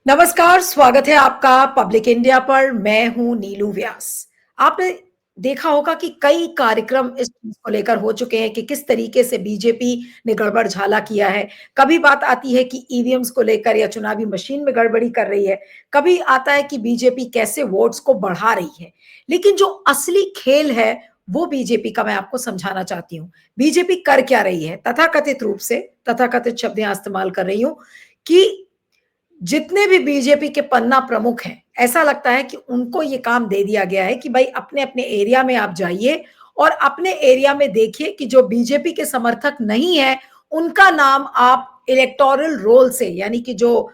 नमस्कार, स्वागत है आपका पब्लिक इंडिया पर। मैं हूं नीलू व्यास। आपने देखा होगा कि कई कार्यक्रम इस चीज को लेकर हो चुके हैं कि किस तरीके से बीजेपी ने गड़बड़-झाला किया है। कभी बात आती है कि ईवीएम्स को लेकर या चुनावी मशीन में गड़बड़ी कर रही है, कभी आता है कि बीजेपी कैसे वोट्स को बढ़ा रही है। लेकिन जो असली खेल है, वो बीजेपी का मैं आपको समझाना चाहती हूँ। बीजेपी कर क्या रही है? तथाकथित रूप से, तथाकथित शब्द यहाँ इस्तेमाल कर रही हूँ कि जितने भी बीजेपी के पन्ना प्रमुख हैं, ऐसा लगता है कि उनको ये काम दे दिया गया है कि भाई अपने-अपने एरिया में आप जाइए और अपने एरिया में देखिए कि जो बीजेपी के समर्थक नहीं है, उनका नाम आप इलेक्टोरल रोल से यानी कि जो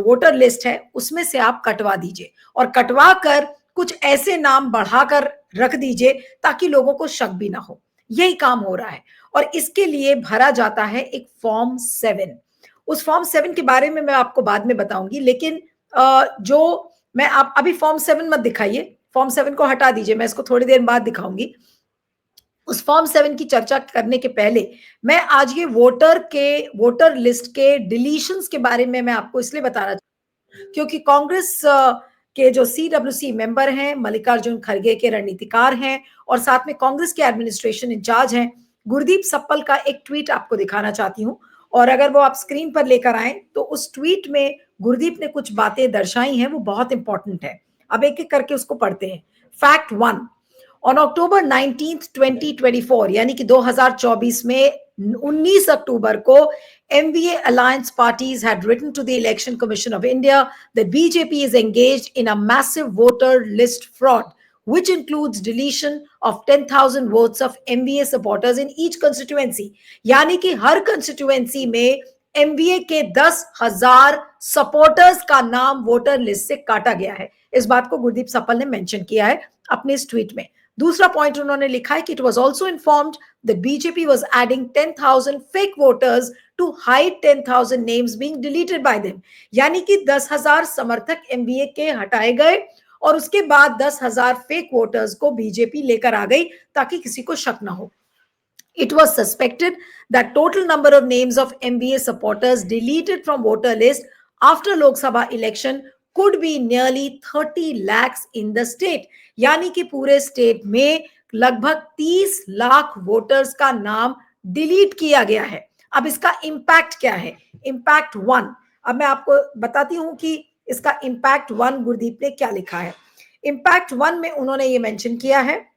वोटर लिस्ट है, उसमें से आप कटवा दीजिए और कटवा कर कुछ ऐसे नाम बढ़ाकर रख दीजिए ताकि लोगों को शक भी ना हो। यही काम हो रहा है और इसके लिए भरा जाता है एक फॉर्म 7। उस फॉर्म 7 के बारे में मैं आपको बाद में बताऊंगी, लेकिन जो मैं आप अभी फॉर्म 7 मत दिखाइए, फॉर्म 7 को हटा दीजिए, मैं इसको थोड़ी देर बाद दिखाऊंगी। उस फॉर्म 7 की चर्चा करने के पहले मैं आज ये वोटर लिस्ट के डिलीशंस के बारे में मैं आपको इसलिए बताना क्योंकि कांग्रेस के जो सीडब्ल्यूसी मेंबर हैं, मल्लिकार्जुन खड़गे के रणनीतिकार हैं और साथ में कांग्रेस के एडमिनिस्ट्रेशन इंचार्ज हैं, गुरदीप सप्पल का एक ट्वीट आपको दिखाना चाहती हूँ। और अगर वो आप स्क्रीन पर लेकर आए तो उस ट्वीट में गुरदीप ने कुछ बातें दर्शाई हैं, वो बहुत इंपॉर्टेंट है। अब एक एक करके उसको पढ़ते हैं। फैक्ट 1, ऑन अक्टूबर 19th 2024 यानी कि 2024 में 19 अक्टूबर को MVA alliance parties had written to the Election Commission of India that BJP is engaged in a massive voter list fraud, which includes deletion of 10,000 votes of MVA supporters in each constituency. यानी कि हर constituency में MVA के 10,000 supporters का नाम voter list से काटा गया है। इस बात को गुरदीप सप्पल ने मेंशन किया है अपने इस ट्वीट में। दूसरा पॉइंट उन्होंने लिखा है कि it was also informed that BJP was adding 10,000 fake voters to hide 10,000 names being deleted by them. यानी कि 10,000 समर्थक एमवीए के हटाए गए और उसके बाद 10,000 फेक वोटर्स को बीजेपी लेकर आ गई ताकि किसी को शक ना हो। It was suspected that total number of names of MVA supporters deleted from voter list after Lok Sabha election could be nearly 30 lakhs in the state. यानी कि पूरे स्टेट में लगभग 30 लाख वोटर्स का नाम डिलीट किया गया है। अब इसका इंपैक्ट क्या है? इंपैक्ट 1, अब मैं आपको बताती हूं कि इसका इंपैक्ट 1 गुरदीप ने क्या लिखा है। इंपैक्ट 1 में उन्होंने ये मेंशन किया है,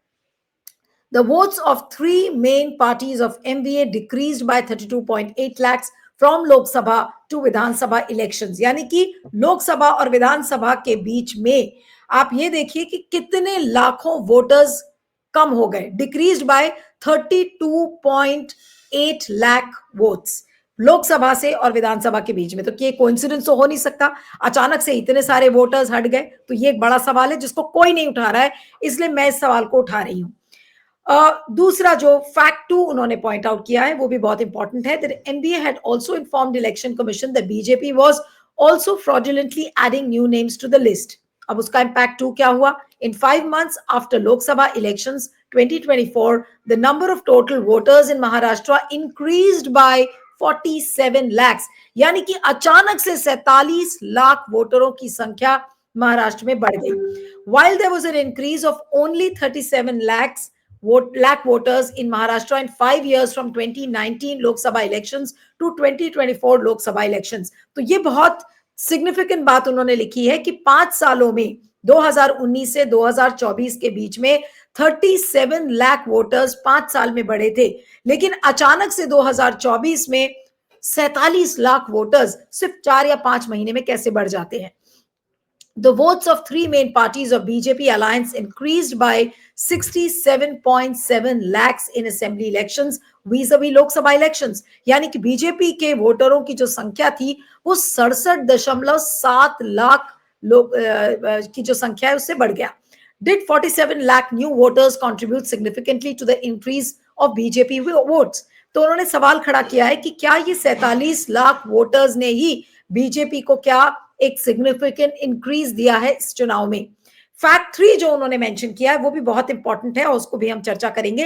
the votes of three main parties of MVA decreased by 32.8 lakhs from Lok Sabha to Vidhan Sabha elections. यानी कि लोकसभा और विधानसभा के बीच में आप ये देखिए कि कितने लाखों वोटर्स कम हो गए, decreased bye 32.8 lakh votes Lok Sabha से और विधानसभा के बीच में। तो ये कोइंसिडेंस तो हो नहीं सकता, अचानक से इतने सारे वोटर्स हट गए। तो ये एक बड़ा सवाल है जिसको कोई नहीं उठा रहा है, इसलिए मैं इस सवाल को उठा रही हूं। दूसरा जो फैक्ट 2 उन्होंने पॉइंट आउट किया है वो भी बहुत इंपॉर्टेंट है, that NBA had also informed election commission that BJP was also fraudulently adding new names to the list. अब उसका इंपैक्ट 2 क्या हुआ? In 5 months after Lok Sabha elections 2024 the number of total voters in Maharashtra increased by 47 lakhs। यानी कि अचानक से 47 लाख वोटरों की संख्या महाराष्ट्र में बढ़ गई। While there was an increase of only 37 lakhs lakh voters in Maharashtra in 5 years from 2019 Lok Sabha elections to 2024 Lok Sabha elections। तो ये बहुत सिग्निफिकेंट बात उन्होंने लिखी है कि 5 सालों में 2019 से 2024 के बीच में 37 लाख वोटर्स 5 साल में बढ़े थे, लेकिन अचानक से 2024 में 47 लाख वोटर्स सिर्फ 4 या 5 महीने में कैसे बढ़ जाते हैं। The votes of three main parties of BJP alliance increased by 67.7 lakhs in assembly elections vis-a-vis Lok Sabha elections। यानी कि बीजेपी के वोटरों की जो संख्या थी वो 67.7 लाख लोग की जो संख्या है उससे बढ़ गया। Did 47 lakh new voters contribute significantly to the increase of BJP votes? तो उन्होंने सवाल खड़ा किया है कि क्या ये 47 लाख वोटर्स ने ही बीजेपी को क्या एक सिग्निफिकेंट इंक्रीज दिया है इस चुनाव में। फैक्ट 3 जो उन्होंने मेंशन किया है वो भी बहुत इंपॉर्टेंट है और उसको भी हम चर्चा करेंगे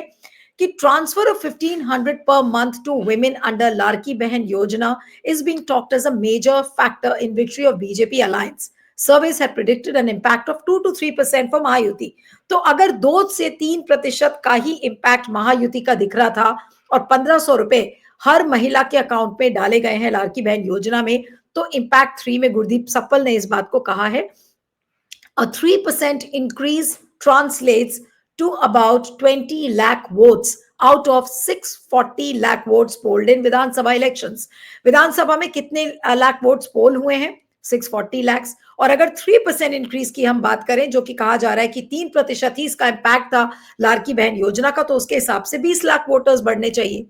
कि ट्रांसफर ऑफ 1500 पर month to women under Ladki Bahin Yojana is being talked as a major factor in victory of BJP alliance. Surveys had predicted an impact of 2 to 3% for Mahayuti. तो अगर 2 से 3% का ही इम्पैक्ट महायुति का दिख रहा था और 1500 रुपए हर महिला के अकाउंट में डाले गए हैं लाड़की बहन योजना में, तो इम्पैक्ट 3 में गुरदीप सप्पल ने इस बात को कहा है a 3% increase translates to about 20 lakh votes out of 640 lakh votes polled in Vidhansabha elections. Vidhansabha में कितने लाख वोट्स पोल हुए हैं? 640 lakhs. और अगर 3% इंक्रीज की हम बात करें, जो कि कहा जा रहा है कि 3% ही इसका इम्पैक्ट था लाड़की बहन योजना का, तो उसके हिसाब से 20 लाख वोटर्स बढ़ने चाहिए.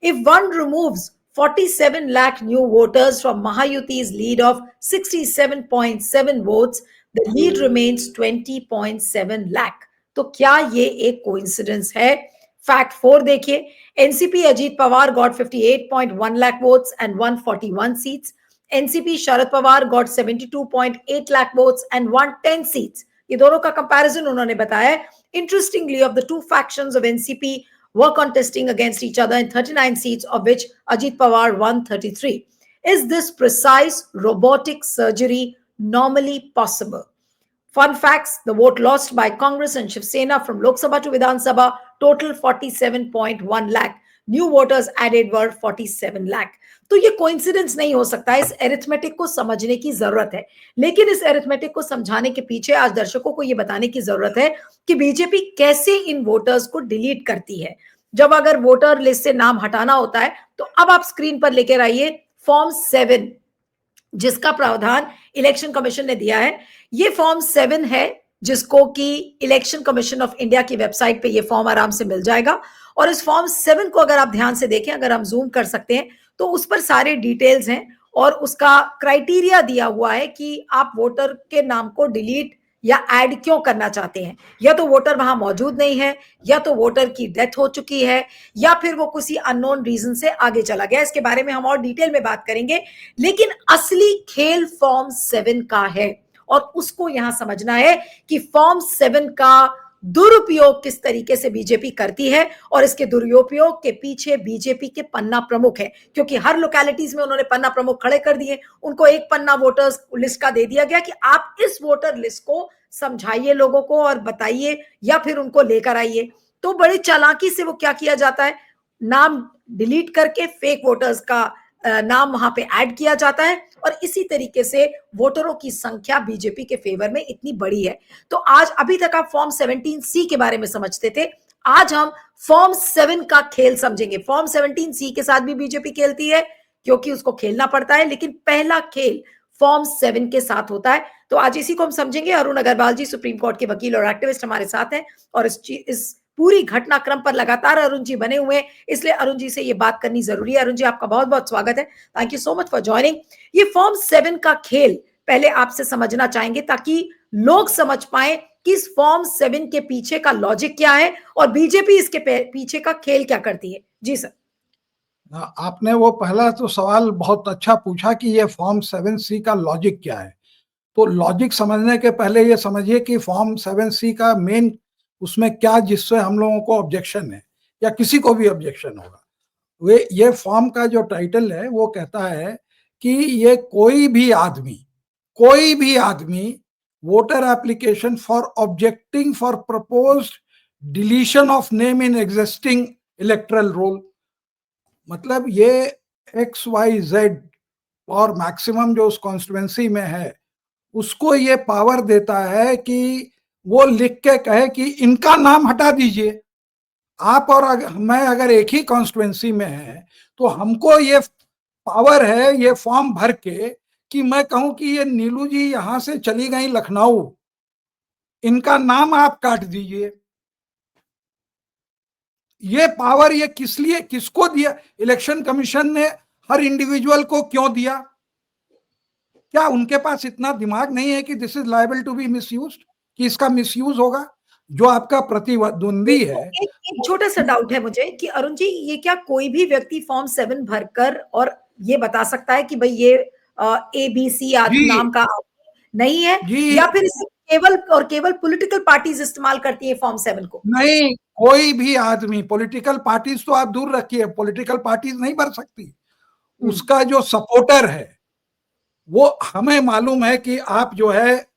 If one removes 47 lakh new voters from Mahayuti's lead of 67.7 votes, the lead remains 20.7 lakh. तो क्या ये एक कोइंसिडेंस है? फैक्ट 4 देखिए. NCP Ajit Pawar got 58.1 lakh votes and 141 seats. NCP Sharad Pawar got 72.8 lakh votes and 110 seats. ये दोनों का कंपैरिजन उन्होंने बताया. Interestingly, of the two factions of NCP were contesting against each other in 39 seats, of which Ajit Pawar won 33. Is this precise robotic surgery normally possible? Fun facts: the vote lost by Congress and Shiv Sena from Lok Sabha to Vidhan Sabha total 47.1 lakh. New voters added were 47 lakh. तो ये coincidence नहीं हो सकता. इस arithmetic को समझने की जरूरत है. लेकिन इस एरिथमेटिक को समझाने के पीछे आज दर्शकों को ये बताने की जरूरत है कि बीजेपी कैसे इन वोटर्स को डिलीट करती है. जब अगर वोटर लिस्ट से नाम हटाना होता है, तो अब आप स्क्रीन पर लेकर आइए फॉर्म 7, जिसका प्रावधान इलेक्शन कमीशन ने दिया है. ये फॉर्म 7 है, जिसको कि इलेक्शन कमीशन ऑफ इंडिया की वेबसाइट पे ये फॉर्म आराम से मिल जाएगा. और इस फॉर्म 7 को अगर आप ध्यान से देखें, अगर हम जूम कर सकते हैं, तो उस पर सारे डिटेल्स हैं और उसका क्राइटेरिया दिया हुआ है कि आप वोटर के नाम को डिलीट या ऐड क्यों करना चाहते हैं. या तो वोटर वहां मौजूद नहीं है, या तो वोटर की डेथ हो चुकी है, या फिर वो किसी अननोन रीजन से आगे चला गया. इसके बारे में हम और डिटेल में बात करेंगे. लेकिन असली खेल फॉर्म 7 का है और उसको यहां समझना है कि फॉर्म 7 का दुरुपयोग किस तरीके से बीजेपी करती है. और इसके दुरुपयोग के पीछे बीजेपी के पन्ना प्रमुख है, क्योंकि हर लोकेलिटीज में उन्होंने पन्ना प्रमुख खड़े कर दिए. उनको एक पन्ना वोटर्स लिस्ट का दे दिया गया कि आप इस वोटर लिस्ट को समझाइए लोगों को और बताइए, या फिर उनको लेकर आइए. तो बड़ी चालाकी से वो क्या किया जाता है, नाम डिलीट करके फेक वोटर्स का नाम वहां पे ऐड किया जाता है. और इसी तरीके से वोटरों की संख्या बीजेपी के फेवर में इतनी बड़ी है. तो आज अभी तक आप फॉर्म 17C के बारे में समझते थे, आज हम फॉर्म 7 का खेल समझेंगे. फॉर्म 17C के साथ भी बीजेपी खेलती है, क्योंकि उसको खेलना पड़ता है, लेकिन पहला खेल फॉर्म 7 के साथ होता है. तो आज इसी को हम समझेंगे. अरुण अग्रवाल जी सुप्रीम कोर्ट के वकील और एक्टिविस्ट हमारे साथ हैं और इस पूरी घटनाक्रम पर लगातार अरुण जी बने हुए हैं, इसलिए अरुण जी से ये बात करनी जरूरी है. अरुण जी, आपका बहुत बहुत स्वागत है. Thank you so much for joining. ये फॉर्म 7 का खेल पहले आपसे समझना चाहेंगे, ताकि लोग समझ पाए कि इस फॉर्म 7 के पीछे का लॉजिक क्या है और बीजेपी इसके पीछे का खेल क्या करती है. जी सर. आपने वो पहला तो सवाल बहुत अच्छा पूछा कि ये फॉर्म 7C का लॉजिक क्या है. तो लॉजिक समझने के पहले ये समझिए कि फॉर्म 7C का मेन उसमें क्या, जिससे हम लोगों को ऑब्जेक्शन है या किसी को भी ऑब्जेक्शन होगा. ये फॉर्म का जो टाइटल है वो कहता है कि ये कोई भी आदमी voter application for objecting for proposed deletion of name in existing electoral roll. मतलब ये XYZ और मैक्सिमम जो उस कॉन्स्टिट्यूएंसी में है उसको ये पावर देता है कि वो लिख के कहे कि इनका नाम हटा दीजिए. आप और मैं अगर एक ही कॉन्स्टिट्यूएंसी में है तो हमको ये पावर है ये फॉर्म भर के कि मैं कहूं कि ये नीलू जी यहां से चली गई लखनऊ, इनका नाम आप काट दीजिए. ये पावर ये किस लिए, किसको दिया? इलेक्शन कमीशन ने हर इंडिविजुअल को क्यों दिया? क्या उनके पास इतना दिमाग नहीं है कि this is liable to be misused, कि इसका मिसयूज होगा? जो आपका प्रतिद्वंदी है. एक छोटा सा डाउट है मुझे कि अरुण जी, ये क्या कोई भी व्यक्ति फॉर्म 7 भरकर और ये बता सकता है कि भाई ये ABC नाम का नहीं है, जी, या फिर केवल पॉलिटिकल पार्टीज इस्तेमाल करती है फॉर्म 7 को? नहीं, कोई भी आदमी, पॉलिटिकल पार्टीज तो आप दूर रखिए, पॉलिटिकल पार्टीज नहीं भर सकती। उसका जो सपोर्टर है, वो हमें मालूम है कि आप जो है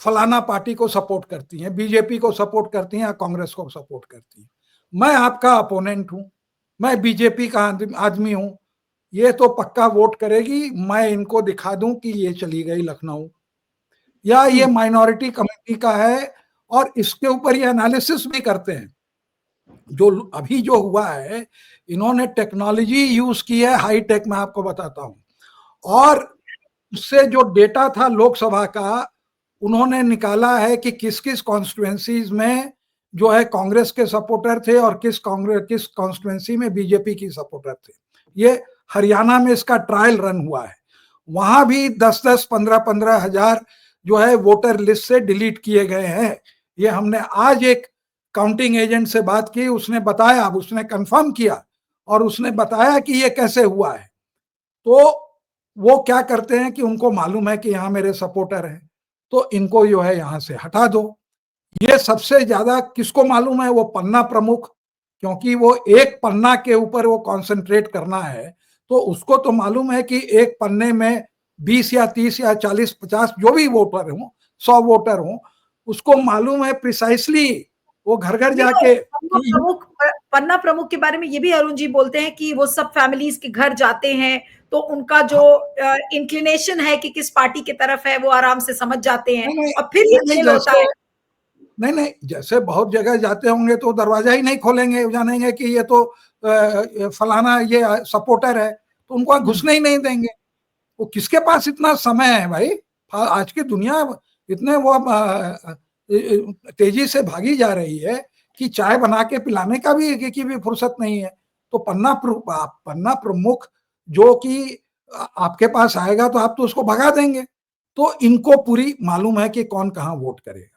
फलाना पार्टी को सपोर्ट करती हैं, बीजेपी को सपोर्ट करती हैं या कांग्रेस को सपोर्ट करती हैं। मैं आपका अपोनेंट हूं, मैं बीजेपी का आदमी हूं, ये तो पक्का वोट करेगी, मैं इनको दिखा दूं कि ये चली गई लखनऊ, या ये माइनॉरिटी कम्युनिटी का है, और इसके ऊपर ये एनालिसिस भी करते हैं। जो अभी जो हुआ है, इन्होंने टेक्नोलॉजी यूज की है, हाई टेक, मैं आपको बताता हूं, और उससे जो डेटा था लोकसभा का, उन्होंने निकाला है कि किस किस कॉन्स्टिट्यूएंसीज में जो है कांग्रेस के सपोर्टर थे और किस कॉन्स्टिट्यूएंसी में बीजेपी की सपोर्टर थे। ये हरियाणा में इसका ट्रायल रन हुआ है, वहां भी 10-10, 15-15 हजार जो है वोटर लिस्ट से डिलीट किए गए हैं। ये हमने आज एक काउंटिंग एजेंट से बात की, उसने बताया, उसने कंफर्म किया और उसने बताया कि ये कैसे हुआ है। तो वो क्या करते हैं कि उनको मालूम है कि यहाँ मेरे सपोर्टर हैं, तो इनको जो है यहाँ से हटा दो। ये सबसे ज्यादा किसको मालूम है? वो पन्ना प्रमुख, क्योंकि वो एक पन्ना के ऊपर वो कंसंट्रेट करना है, तो उसको तो मालूम है कि एक पन्ने में 20 या 30 या 40, 50 जो भी वोटर हो, 100 वोटर हो, उसको मालूम है प्रिसाइसली, वो घर घर जाके। पन्ना प्रमुख के बारे में ये भी अरुण जी बोलते हैं कि वो सब फैमिलीज के घर जाते हैं, तो उनका जो इंक्लिनेशन है कि किस पार्टी की तरफ है वो आराम से समझ जाते हैं, और फिर ये खेल होता है। नहीं नहीं, जैसे बहुत जगह जाते होंगे तो दरवाजा ही नहीं खोलेंगे, जानेंगे कि ये तो फलाना ये सपोर्टर है, तो उनको घुसने ही नहीं देंगे। वो किसके पास इतना समय है भाई? आज की दुनिया इतने वो तेजी से भागी जा रही है कि चाय बना के पिलाने का भी की भी फुर्सत नहीं है। तो पन्ना प्रमुख जो कि आपके पास आएगा तो आप तो उसको भगा देंगे। तो इनको पूरी मालूम है कि कौन कहाँ वोट करेगा।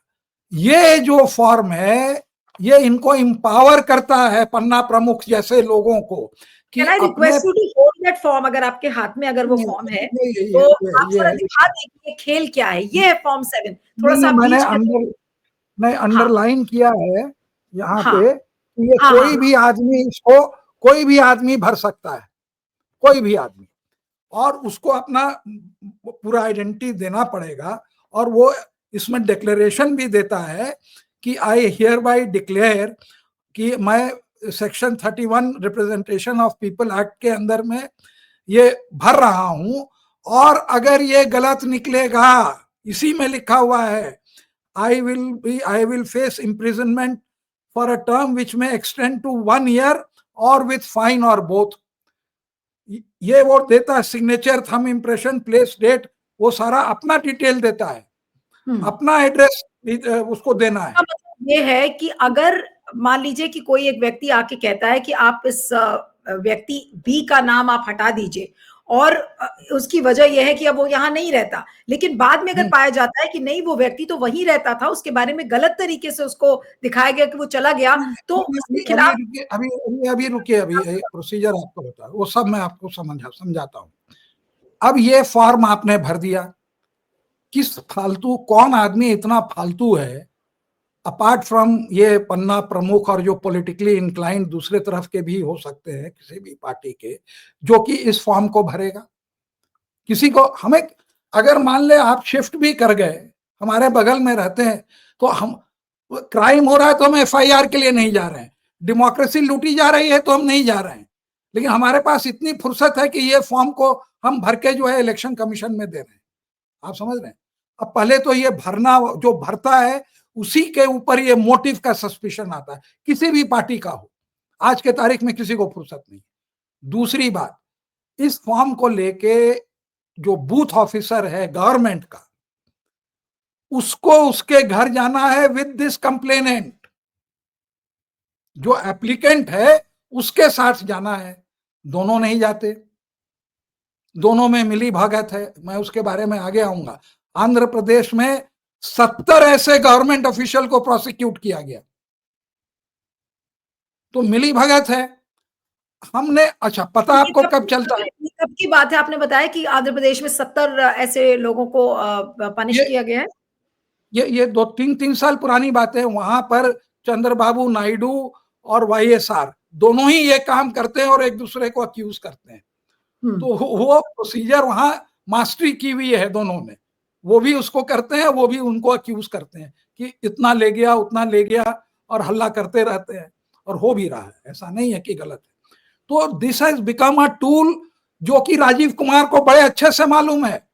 ये जो फॉर्म है, ये इनको एम्पावर करता है, पन्ना प्रमुख जैसे लोगों को, कि Can I request you to hold that form? अगर आपके हाथ में अगर वो फॉर्म है तो आप जरा दिखा दें कि ये खेल क्या है। ये है फॉर्म 7, थोड़ा सा मैंने अंडरलाइन किया है यहाँ पे कि ये कोई भी आदमी भर सकता है, कोई भी आदमी, और उसको अपना पूरा आइडेंटिटी देना पड़ेगा। और वो इसमें डिक्लेरेशन भी देता है कि आई हियर बाई डिक्लेयर कि मैं section 31 representation of people act के अंदर में ये भर रहा हूं, और अगर ये गलत निकलेगा, इसी में लिखा हुआ है, I will face imprisonment for a term which may extend to 1 year or with fine or both. ये वो देता है, signature, thumb impression, place, date, वो सारा अपना डिटेल देता है, अपना एड्रेस उसको देना है। मतलब ये है कि अगर मान लीजिए कि कोई एक व्यक्ति आके कहता है कि आप इस व्यक्ति बी का नाम आप हटा दीजिए, और उसकी वजह यह है कि अब वो यहाँ नहीं रहता, लेकिन बाद में अगर पाया जाता है कि नहीं वो व्यक्ति तो वहीं रहता था, उसके बारे में गलत तरीके से उसको दिखाया गया कि वो चला गया, तो उसके खिलाफ अभी रुकिए, अभी प्रोसीजर आपको बता, वो सब मैं आपको समझाता हूँ। अब ये फॉर्म आपने भर दिया, किस फालतू, कौन आदमी इतना फालतू है, अपार्ट फ्रॉम ये पन्ना प्रमुख और जो पॉलिटिकली इंक्लाइंड दूसरे तरफ के भी हो सकते हैं किसी भी पार्टी के, जो कि इस फॉर्म को भरेगा? किसी को, हमें अगर मान ले आप शिफ्ट भी कर गए, हमारे बगल में रहते हैं, तो हम, क्राइम हो रहा है तो हम एफआईआर के लिए नहीं जा रहे हैं, डेमोक्रेसी लूटी जा रही है तो हम नहीं जा रहे हैं, लेकिन हमारे पास इतनी फुर्सत है कि ये फॉर्म को हम भर के जो है इलेक्शन कमीशन में दे रहे हैं। आप समझ रहे हैं? अब पहले तो ये भरना, जो भरता है उसी के ऊपर ये मोटिव का सस्पिशन आता है, किसी भी पार्टी का हो। आज के तारीख में किसी को फुर्सत नहीं। दूसरी बात, इस फॉर्म को लेके जो बूथ ऑफिसर है गवर्नमेंट का, उसको उसके घर जाना है विद दिस कंप्लेनेंट, जो एप्लीकेंट है उसके साथ जाना है। दोनों नहीं जाते, दोनों में मिली भगत है, मैं उसके बारे में आगे आऊंगा। आंध्र प्रदेश में 70 ऐसे गवर्नमेंट ऑफिशियल को प्रोसिक्यूट किया गया, तो मिली भगत है। हमने, अच्छा पता आपको कब चलता है? कब की बात है? आपने बताया कि आंध्र प्रदेश में 70 ऐसे लोगों को पनिश किया गया है। ये 2-3 साल पुरानी बात है। वहां पर चंद्रबाबू नायडू और वाईएसआर दोनों ही ये काम करते हैं और एक दूसरे को अक्यूज करते हैं। तो वो प्रोसीजर वहां मास्टरी की हुई है दोनों ने, वो भी उसको करते हैं, वो भी उनको अक्यूज करते हैं कि इतना ले गया उतना ले गया, और हल्ला करते रहते हैं, और हो भी रहा है, ऐसा नहीं है कि गलत है। तो this has become a tool, जो कि राजीव कुमार को बड़े अच्छे से मालूम है।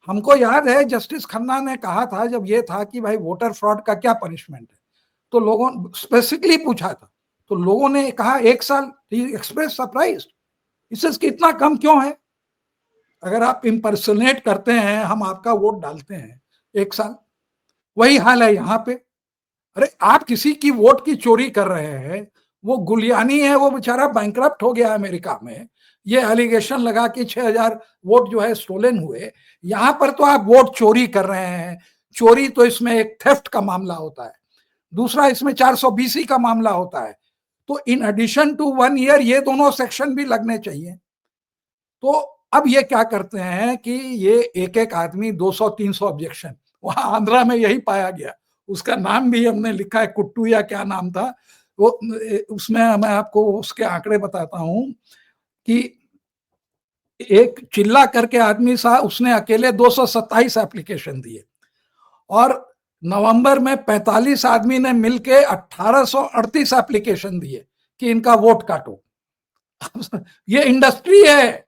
हमको याद है जस्टिस खन्ना ने कहा था जब ये था कि भाई वोटर फ्रॉड का क्या पनिशमेंट है, तो लोगों स्पेसिफिकली पूछा था, तो लोगों ने कहा 1 साल। एक्सप्रेस सरप्राइज, इससे इतना कम क्यों है? अगर आप इम्पर्सोनेट करते हैं, हम आपका वोट डालते हैं, 1 साल। वही हाल है यहाँ पे। अरे आप किसी की वोट की चोरी कर रहे हैं, वो गुलियानी है, वो बेचारा बैंकरप्ट हो गया अमेरिका में, ये एलिगेशन लगा कि 6,000 वोट जो है स्टोलन हुए। यहाँ पर तो आप वोट चोरी कर रहे हैं। चोरी तो इसमें एक थेफ्ट का मामला होता है, दूसरा इसमें 420 का मामला होता है। तो इन एडिशन टू 1 ईयर ये दोनों सेक्शन भी लगने चाहिए। तो अब ये क्या करते हैं कि ये एक एक आदमी 200-300 ऑब्जेक्शन, वहां आंध्रा में यही पाया गया। उसका नाम भी हमने लिखा है, कुट्टू या क्या नाम था वो। उसमें मैं आपको उसके आंकड़े बताता हूं कि एक चिल्ला करके आदमी था, उसने अकेले 227 एप्लीकेशन दिए, और नवंबर में 45 आदमी ने मिलके 1838 एप्लीकेशन दिए कि इनका वोट काटो। ये इंडस्ट्री है,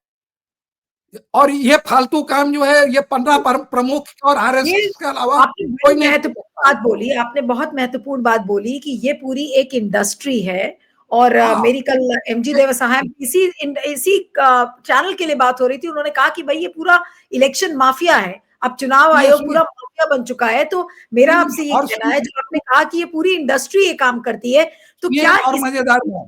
और ये फालतू काम जो है ये 15 प्रमुख और आरएसएस के अलावा आपने कोई बड़ी नहीं। महत्वपूर्ण बात बोली, आपने बहुत महत्वपूर्ण बात बोली कि ये पूरी एक इंडस्ट्री है। और मेरी कल एमजी देवसाय इसी इसी चैनल के लिए बात हो रही थी, उन्होंने कहा कि भाई ये पूरा इलेक्शन माफिया है, अब चुनाव आयोग पूरा माफिया बन चुका है। तो मेरा आपसे ये कहना है, जो आपने कहा कि ये पूरी इंडस्ट्री ये काम करती है, तो क्या और मजेदार है,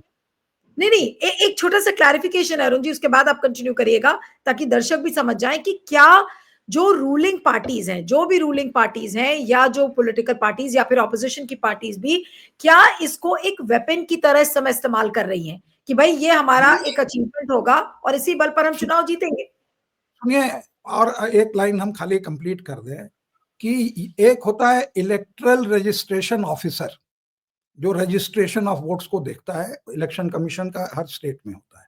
नहीं, एक छोटा सा क्लैरिफिकेशन है अरुण जी, उसके बाद आप कंटिन्यू करिएगा, ताकि दर्शक भी समझ जाएं कि क्या जो रूलिंग पार्टीज हैं, जो भी रूलिंग पार्टीज हैं, या जो पॉलिटिकल पार्टीज या फिर ऑपोजिशन की पार्टीज भी, क्या इसको एक वेपन की तरह इस समय इस्तेमाल कर रही हैं कि भाई ये हमारा एक अचीवमेंट होगा और इसी बल पर हम चुनाव जीतेंगे? सुनिए, और एक लाइन हम खाली कंप्लीट कर दें कि एक होता है इलेक्ट्रल रजिस्ट्रेशन ऑफिसर, जो रजिस्ट्रेशन ऑफ वोट्स को देखता है, इलेक्शन कमीशन का हर स्टेट में होता है।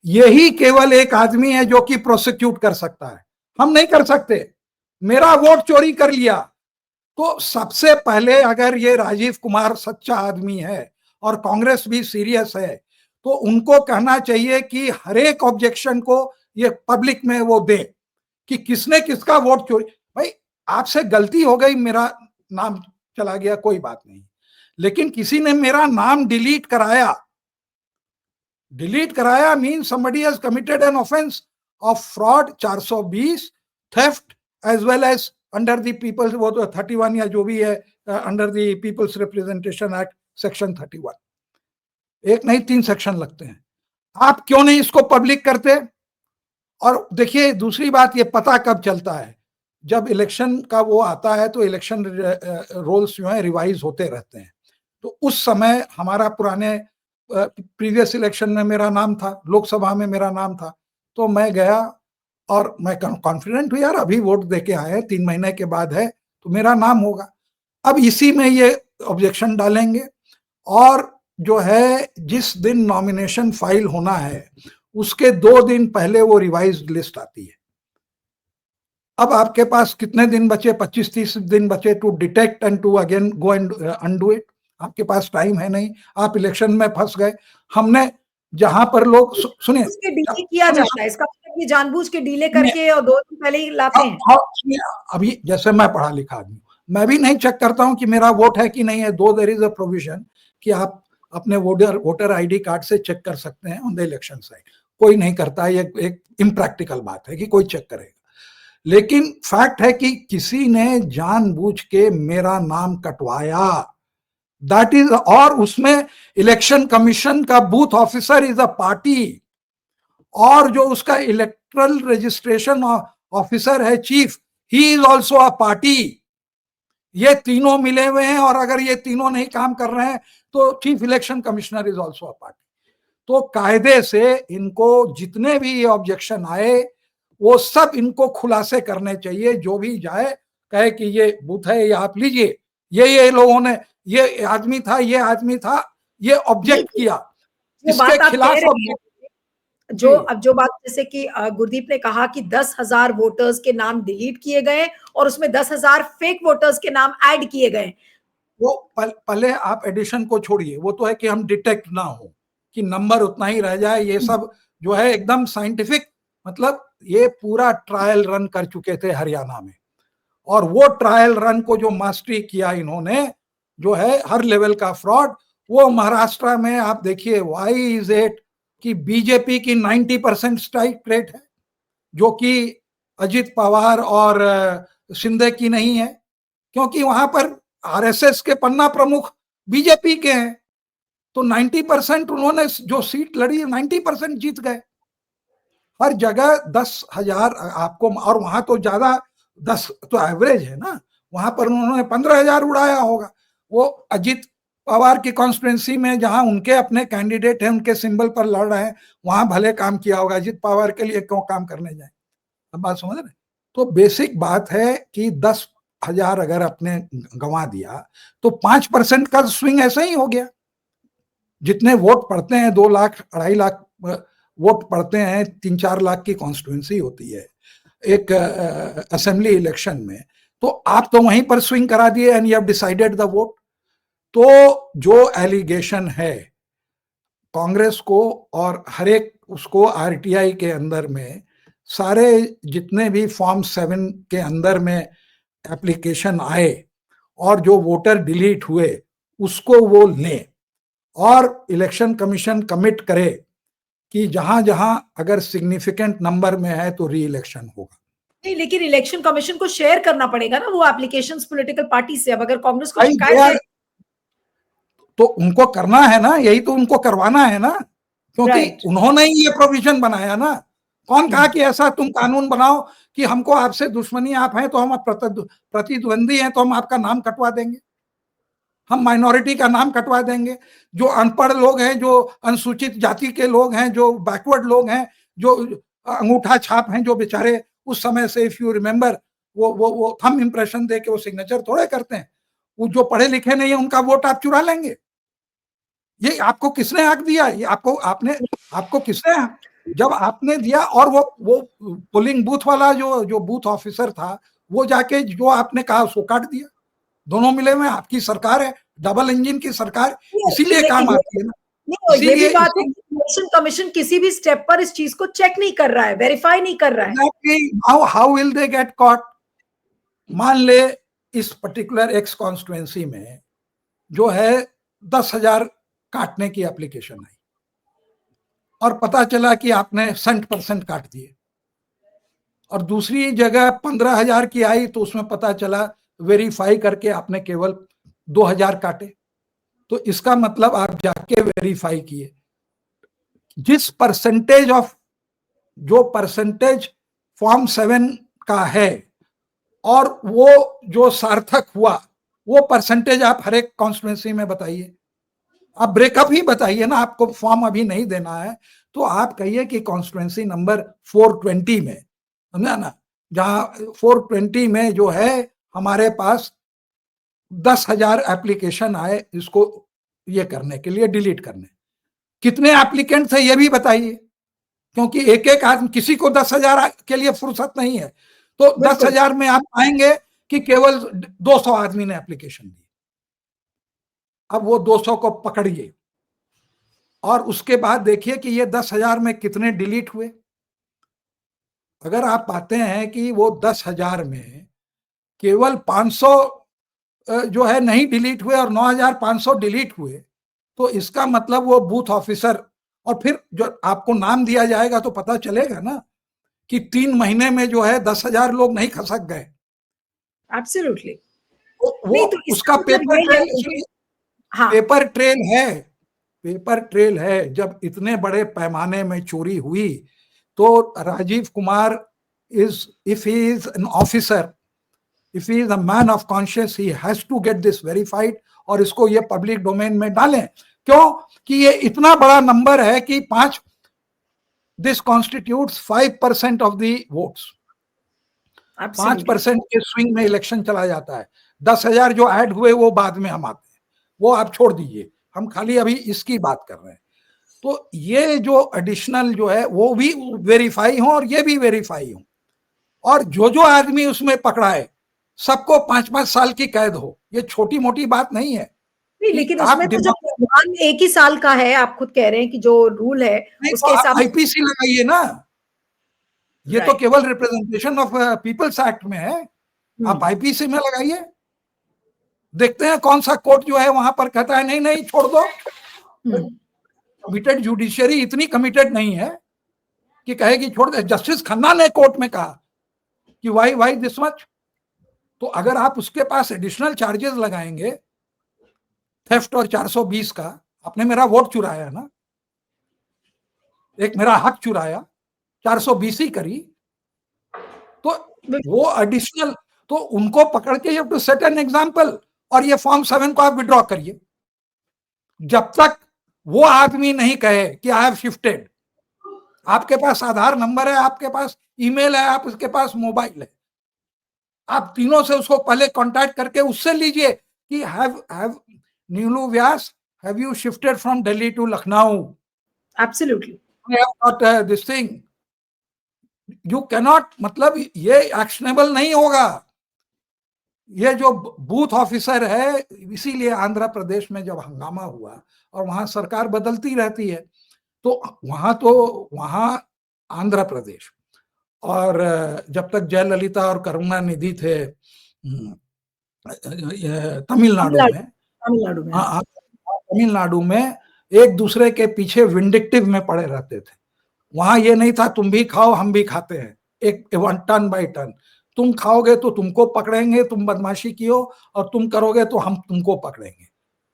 यही केवल एक आदमी है जो कि प्रोसिक्यूट कर सकता है, हम नहीं कर सकते। मेरा वोट चोरी कर लिया, तो सबसे पहले अगर ये राजीव कुमार सच्चा आदमी है और कांग्रेस भी सीरियस है, तो उनको कहना चाहिए कि हर एक ऑब्जेक्शन को ये पब्लिक में वो दे कि किसने किसका वोट चोरी। भाई आपसे गलती हो गई, मेरा नाम चला गया, कोई बात नहीं, लेकिन किसी ने मेरा नाम डिलीट कराया। डिलीट कराया mean somebody has committed an offense of fraud 420, theft as well as under the people's, वो तो 31 या जो भी है, under the peoples representation act section 31। एक नहीं 3 सेक्शन लगते हैं। आप क्यों नहीं इसको पब्लिक करते? और देखिए दूसरी बात, ये पता कब चलता है, जब इलेक्शन का वो आता है तो इलेक्शन रोल्स जो है रिवाइज होते रहते हैं। तो उस समय हमारा पुराने प्रीवियस इलेक्शन में मेरा नाम था, लोकसभा में मेरा नाम था, तो मैं गया और मैं कॉन्फिडेंट हूँ, यार अभी वोट देके आए हैं, 3 महीने के बाद है तो मेरा नाम होगा। अब इसी में ये ऑब्जेक्शन डालेंगे, और जो है जिस दिन नॉमिनेशन फाइल होना है उसके 2 दिन पहले वो रिवाइज्ड लिस्ट आती है। अब आपके पास कितने दिन बचे? 25-30 दिन बचे to detect and to again go and undo it. आपके पास टाइम है नहीं, आप इलेक्शन में फंस गए। हमने जहां पर लोग सुनिए, डिले किया जाता है, इसका मतलब ये जानबूझ के डिले करके और 2 दिन पहले ही लाते हैं। अभी जैसे मैं पढ़ा लिखा आदमी, मैं भी नहीं चेक करता हूं कि मेरा वोट है कि नहीं है, दो देयर इज अ प्रोविजन कि आप अपने वोटर आईडी कार्ड से चेक कर सकते हैं ऑन द इलेक्शन साइड। कोई नहीं करता है, ये एक इम्प्रैक्टिकल बात है कि कोई चेक करेगा। लेकिन फैक्ट है कि किसी ने जानबूझ के मेरा नाम कटवाया, दैट इज, और उसमें इलेक्शन कमीशन का booth officer is a party, और जो उसका इलेक्ट्रल रजिस्ट्रेशन ऑफिसर है chief, he is also a party. ये तीनों मिले हुए हैं, और अगर ये तीनों नहीं काम कर रहे हैं तो chief election commissioner is also a party. तो कायदे से इनको जितने भी ये ऑब्जेक्शन आए वो सब इनको खुलासे करने चाहिए, जो भी जाए कहे कि ये बूथ है, ये आप लीजिए, ये लोगों ने, ये आदमी था, ये आदमी था, ये ऑब्जेक्ट किया, जो इसके बात आप कह खिलाफ रहे हैं, जो जी अब जो बात जैसे कि गुरदीप ने कहा कि 10,000 वोटर्स के नाम डिलीट किए गए और उसमें 10,000 फेक वोटर्स के नाम ऐड किए गए। वो पहले आप एडिशन को छोड़िए, वो तो है कि हम डिटेक्ट ना हो, कि नंबर उतना ही रह जाए, ये सब जो है एकदम साइंटिफिक, मतलब ये पूरा ट्रायल रन कर चुके थे हरियाणा में, और वो ट्रायल रन को जो मास्टरी किया इन्होंने, जो है हर लेवल का फ्रॉड, वो महाराष्ट्र में आप देखिए, वाई इज इट कि बीजेपी की 90% स्ट्राइक रेट है, जो कि अजित पवार और शिंदे की नहीं है, क्योंकि वहां पर आरएसएस के पन्ना प्रमुख बीजेपी के हैं, तो 90% उन्होंने जो सीट लड़ी 90% जीत गए। हर जगह 10,000 आपको, और वहां तो ज्यादा, 10 तो एवरेज है ना, वहां पर उन्होंने 15,000 उड़ाया होगा। वो अजित पवार की कॉन्स्टिट्यूंसी में जहां उनके अपने कैंडिडेट हैं, उनके सिंबल पर लड़ रहे हैं, वहां भले काम किया होगा, अजित पवार के लिए क्यों काम करने जाए। अब बात समझ रहे? तो बेसिक बात है कि 10,000 अगर आपने गंवा दिया तो 5% का स्विंग ऐसा ही हो गया। जितने वोट पड़ते हैं, 2 लाख 2.5 लाख वोट पड़ते हैं, 3-4 लाख की कॉन्स्टिट्यूंसी होती है एक असेंबली इलेक्शन में, तो आप तो वहीं पर स्विंग करा दिए and you have decided the vote. तो जो एलिगेशन है कांग्रेस को और हर एक उसको, आरटीआई के अंदर में सारे जितने भी फॉर्म 7 के अंदर में एप्लीकेशन आए और जो वोटर डिलीट हुए, उसको वो लें और इलेक्शन कमीशन कमिट करे कि जहां जहां अगर सिग्निफिकेंट नंबर में है तो री इलेक्शन होगा। नहीं, लेकिन इलेक्शन कमीशन को शेयर करना पड़ेगा ना वो एप्लीकेशंस पॉलिटिकल पार्टी से। अब अगर कांग्रेस को भाई शिकायत है, तो उनको करना है ना, यही तो उनको करवाना है ना, क्योंकि राइट, उन्होंने ही ये प्रोविजन बनाया ना। कौन कहा कि ऐसा तुम कानून बनाओ कि हमको आपसे दुश्मनी, आप हैं तो हम प्रतिद्वंदी हैं तो हम आपका नाम कटवा देंगे, हम माइनॉरिटी का नाम कटवा देंगे, जो अनपढ़ लोग हैं, जो अनुसूचित जाति के लोग हैं, जो बैकवर्ड लोग हैं, जो अंगूठा छाप हैं, जो बेचारे उस समय से, इफ यू रिमेंबर, वो थंब इंप्रेशन दे के वो सिग्नेचर थोड़े करते हैं, वो जो पढ़े लिखे नहीं है उनका वोट आप चुरा लेंगे। ये आपको किसने हक दिया? ये आपको किसने, जब आपने दिया, और वो पोलिंग बूथ वाला जो बूथ ऑफिसर था, वो जाके जो आपने कहा उसको काट दिया। दोनों मिले में आपकी सरकार है, डबल इंजन की सरकार, इसीलिए काम आती है ना। नहीं, ये भी इसीलिए बात है कि इलेक्शन कमीशन किसी भी स्टेप पर इस चीज को चेक नहीं कर रहा है, वेरीफाई नहीं कर रहा है। Exactly, how will they get caught? मान ले इस पर्टिकुलर एक्स कॉन्स्टिट्युएंसी में जो है 10,000 काटने की एप्लीकेशन आई और पता चला कि आपने 100% काट दिए, और दूसरी जगह 15,000 की आई तो उसमें पता चला वेरीफाई करके आपने केवल 2,000 काटे। तो इसका मतलब आप जाके वेरीफाई किए, जिस परसेंटेज ऑफ, जो परसेंटेज फॉर्म 7 का है और वो जो सार्थक हुआ, वो परसेंटेज आप हर एक कॉन्स्टिट्यूंसी में बताइए। आप ब्रेकअप ही बताइए ना, आपको फॉर्म अभी नहीं देना है तो आप कहिए कि कॉन्स्टिट्यूंसी नंबर 420 में, समझा ना, जहां 420 में जो है हमारे पास 10,000 एप्लीकेशन आए इसको ये करने के लिए, डिलीट करने, कितने एप्लीकेंट थे ये भी बताइए, क्योंकि एक एक आदमी, किसी को 10,000 के लिए फुर्सत नहीं है, तो 10,000 में आप पाएंगे कि केवल 200 आदमी ने एप्लीकेशन दी। अब वो 200 को पकड़िए और उसके बाद देखिए कि ये 10,000 में कितने डिलीट हुए। अगर आप पाते हैं कि वो 10,000 में केवल 500 जो है नहीं डिलीट हुए और 9,500 डिलीट हुए, तो इसका मतलब वो बूथ ऑफिसर, और फिर जो आपको नाम दिया जाएगा तो पता चलेगा ना कि 3 महीने में जो है 10,000 लोग नहीं खसक गए। एब्सोल्युटली। वो नहीं, तो इसका उसका मतलब ये है कि हाँ, पेपर ट्रेल है, पेपर ट्रेल है। जब इतने बड़े पैमाने में चोरी हुई तो Rajiv Kumar is, if he is an officer, if he is a man of conscience, he has to get this verified और इसको ये पब्लिक डोमेन में डालें। क्यों? कि ये इतना बड़ा नंबर है कि 5, this constitutes 5% of the votes। Absolutely 5% के स्विंग में इलेक्शन चला जाता है। 10,000 जो ऐड हुए वो बाद में हम आते हैं, वो आप छोड़ दीजिए, हम खाली अभी इसकी बात कर रहे हैं। तो ये जो एडिशनल जो है वो भी वेरीफाई हो और ये भी वेरीफाई हो, और जो आदमी उसमें पकड़ा है सबको 5-5 साल की कैद हो। ये छोटी मोटी बात नहीं है नहीं, कि लेकिन आप उसमें तो जो प्रावधान 1 ही साल का है, आप खुद कह रहे हैं कि जो रूल है नहीं तो उसके आप हिसाब आईपीसी लगाइए ना, ये तो राइट। केवल रिप्रेजेंटेशन ऑफ पीपल्स एक्ट में है, आप आईपीसी में लगाइए, देखते हैं कौन सा कोर्ट जो है वहां पर कहता है नहीं नहीं छोड़ दो। कमिटेड जुडिशियरी इतनी कमिटेड नहीं है कि कहेगी छोड़ दे। जस्टिस खन्ना ने कोर्ट में कहा कि वाई दिस मच। तो अगर आप उसके पास एडिशनल चार्जेस लगाएंगे थेफ्ट और 420 का, आपने मेरा वोट चुराया ना, एक मेरा हक चुराया, 420 ही करी, तो वो एडिशनल, तो उनको पकड़ के you to set an example. और ये फॉर्म 7 को आप विड्रॉ करिए, जब तक वो आदमी नहीं कहे कि आई हैव शिफ्टेड। आपके पास आधार नंबर है, आपके पास ईमेल है, आप उसके पास मोबाइल है, आप तीनों से उसको पहले कांटेक्ट करके उससे लीजिए कि have Neelu Vyas, have you shifted from Delhi to Lucknow? Absolutely I have got this thing. You cannot, मतलब ये एक्शनेबल नहीं होगा। ये जो बूथ ऑफिसर है, इसीलिए आंध्र प्रदेश में जब हंगामा हुआ और वहां सरकार बदलती रहती है, तो वहां आंध्र प्रदेश, और जब तक जयललिता और करुणानिधि थे तमिलनाडु में, तमिलनाडु में तमिलनाडु में एक दूसरे के पीछे विंडिक्टिव में पड़े रहते थे। वहां ये नहीं था तुम भी खाओ हम भी खाते हैं, एक वन टन बाई टन, तुम खाओगे तो तुमको पकड़ेंगे, तुम बदमाशी की हो, और तुम करोगे तो हम तुमको पकड़ेंगे।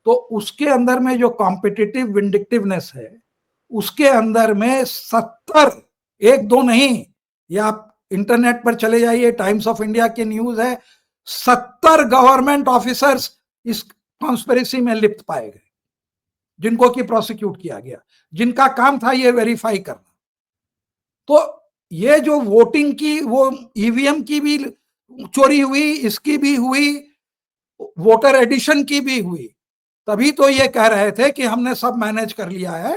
तो उसके अंदर में जो कॉम्पिटिटिव विंडिक्टिवनेस है, उसके अंदर में 70, एक दो नहीं, ये आप इंटरनेट पर चले जाइए, टाइम्स ऑफ इंडिया के न्यूज है, 70 गवर्नमेंट ऑफिसर्स इस कॉन्स्पिरेसी में लिप्त पाए गए, जिनको की प्रोसिक्यूट किया गया, जिनका काम था ये वेरीफाई करना। तो ये जो वोटिंग की, वो ईवीएम की भी चोरी हुई, इसकी भी हुई, वोटर एडिशन की भी हुई, तभी तो ये कह रहे थे कि हमने सब मैनेज कर लिया है,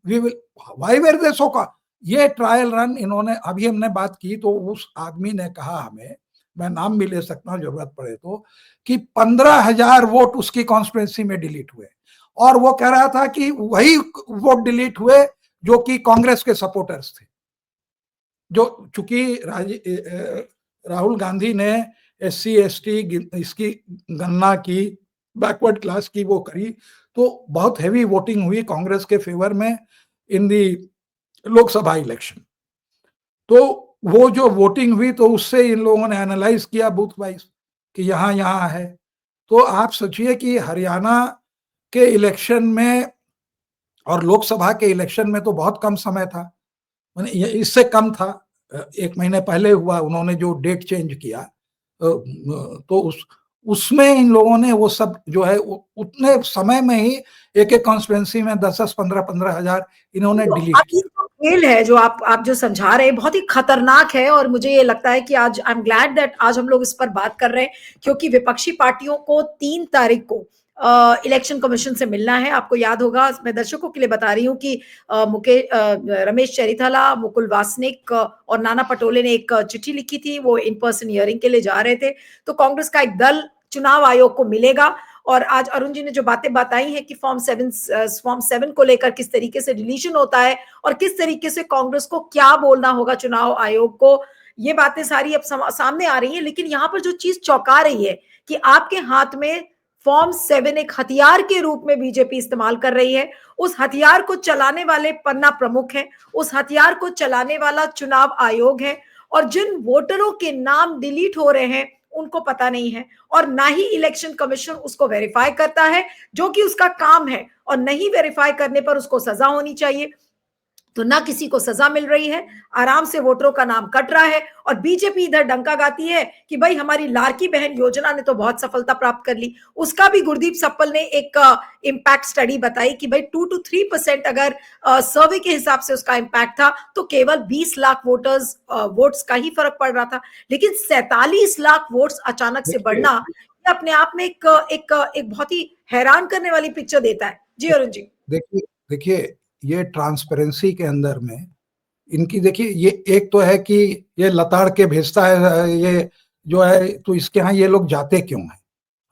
वी विल, व्हाई वेर दे सो का। ये ट्रायल रन इन्होंने, अभी हमने बात की तो उस आदमी ने कहा हमें, मैं नाम भी ले सकता हूं जरूरत पड़े तो, कि 15,000 वोट उसकी कॉन्स्टिट्यूंसी में डिलीट हुए, और वो कह रहा था कि वही वोट डिलीट हुए जो कि कांग्रेस के सपोर्टर्स थे, जो चूंकि राहुल गांधी ने SC ST इसकी गणना की, बैकवर्ड क्लास की वो करी, तो बहुत हैवी वोटिंग हुई कांग्रेस के फेवर में इन दी लोकसभा इलेक्शन। तो वो जो वोटिंग हुई तो उससे इन लोगों ने एनालाइज किया बूथ वाइज कि यहाँ यहाँ है। तो आप सोचिए कि हरियाणा के इलेक्शन में और लोकसभा के इलेक्शन में तो बहुत कम समय था, इससे कम था, 1 महीने पहले हुआ, उन्होंने जो डेट चेंज किया, तो उसमें इन लोगों ने वो सब जो है उतने समय में ही एक एक कॉन्स्टिट्यूंसी में 10-10, 15-15 हजार इन्होंने डिलीट अब ये किया। जो खेल है जो आप जो समझा रहे हैं बहुत ही खतरनाक है, और मुझे ये लगता है कि आज आई एम ग्लैड दैट आज हम लोग इस पर बात कर रहे हैं, क्योंकि विपक्षी पार्टियों को 3 तारीख को इलेक्शन कमीशन से मिलना है। आपको याद होगा, मैं दर्शकों के लिए बता रही हूँ कि रमेश चेरिथाला, मुकुल वासनिक और नाना पटोले ने एक चिट्ठी लिखी थी, वो इन पर्सन हियरिंग के लिए जा रहे थे। तो कांग्रेस का एक दल चुनाव आयोग को मिलेगा, और आज अरुण जी ने जो बातें बताई हैं कि फॉर्म 7 को लेकर किस तरीके से डिलीशन होता है और किस तरीके से कांग्रेस को क्या बोलना होगा चुनाव आयोग को, ये बातें सारी अब सामने आ रही हैं। लेकिन यहां पर जो चीज चौंका रही है कि आपके हाथ में फॉर्म 7 एक हथियार के रूप में बीजेपी इस्तेमाल कर रही है। उस हथियार को चलाने वाले पन्ना प्रमुख हैं, उस हथियार को चलाने वाला चुनाव आयोग है, और जिन वोटरों के नाम डिलीट हो रहे हैं उनको पता नहीं है, और ना ही इलेक्शन कमीशन उसको वेरीफाई करता है, जो कि उसका काम है, और नहीं वेरीफाई करने पर उसको सजा होनी चाहिए। तो ना किसी को सजा मिल रही है, आराम से वोटरों का नाम कट रहा है, और बीजेपी इधर डंका गाती है कि भाई हमारी लाड़की बहन योजना ने तो बहुत सफलता प्राप्त कर ली। उसका भी गुरदीप सप्पल ने एक इम्पैक्ट स्टडी बताई कि भाई 2 to 3% अगर सर्वे के हिसाब से उसका इम्पैक्ट था, तो केवल 20 लाख वोट्स का ही फर्क पड़ रहा था। लेकिन 47 लाख वोट्स अचानक से बढ़ना, ये अपने आप में एक बहुत ही हैरान करने वाली पिक्चर देता है। जी अरुण जी। देखिए देखिए, ये ट्रांसपेरेंसी के अंदर में इनकी, देखिए ये एक तो है कि ये लताड़ के भेजता है ये जो है, तो इसके यहाँ ये लोग जाते क्यों हैं?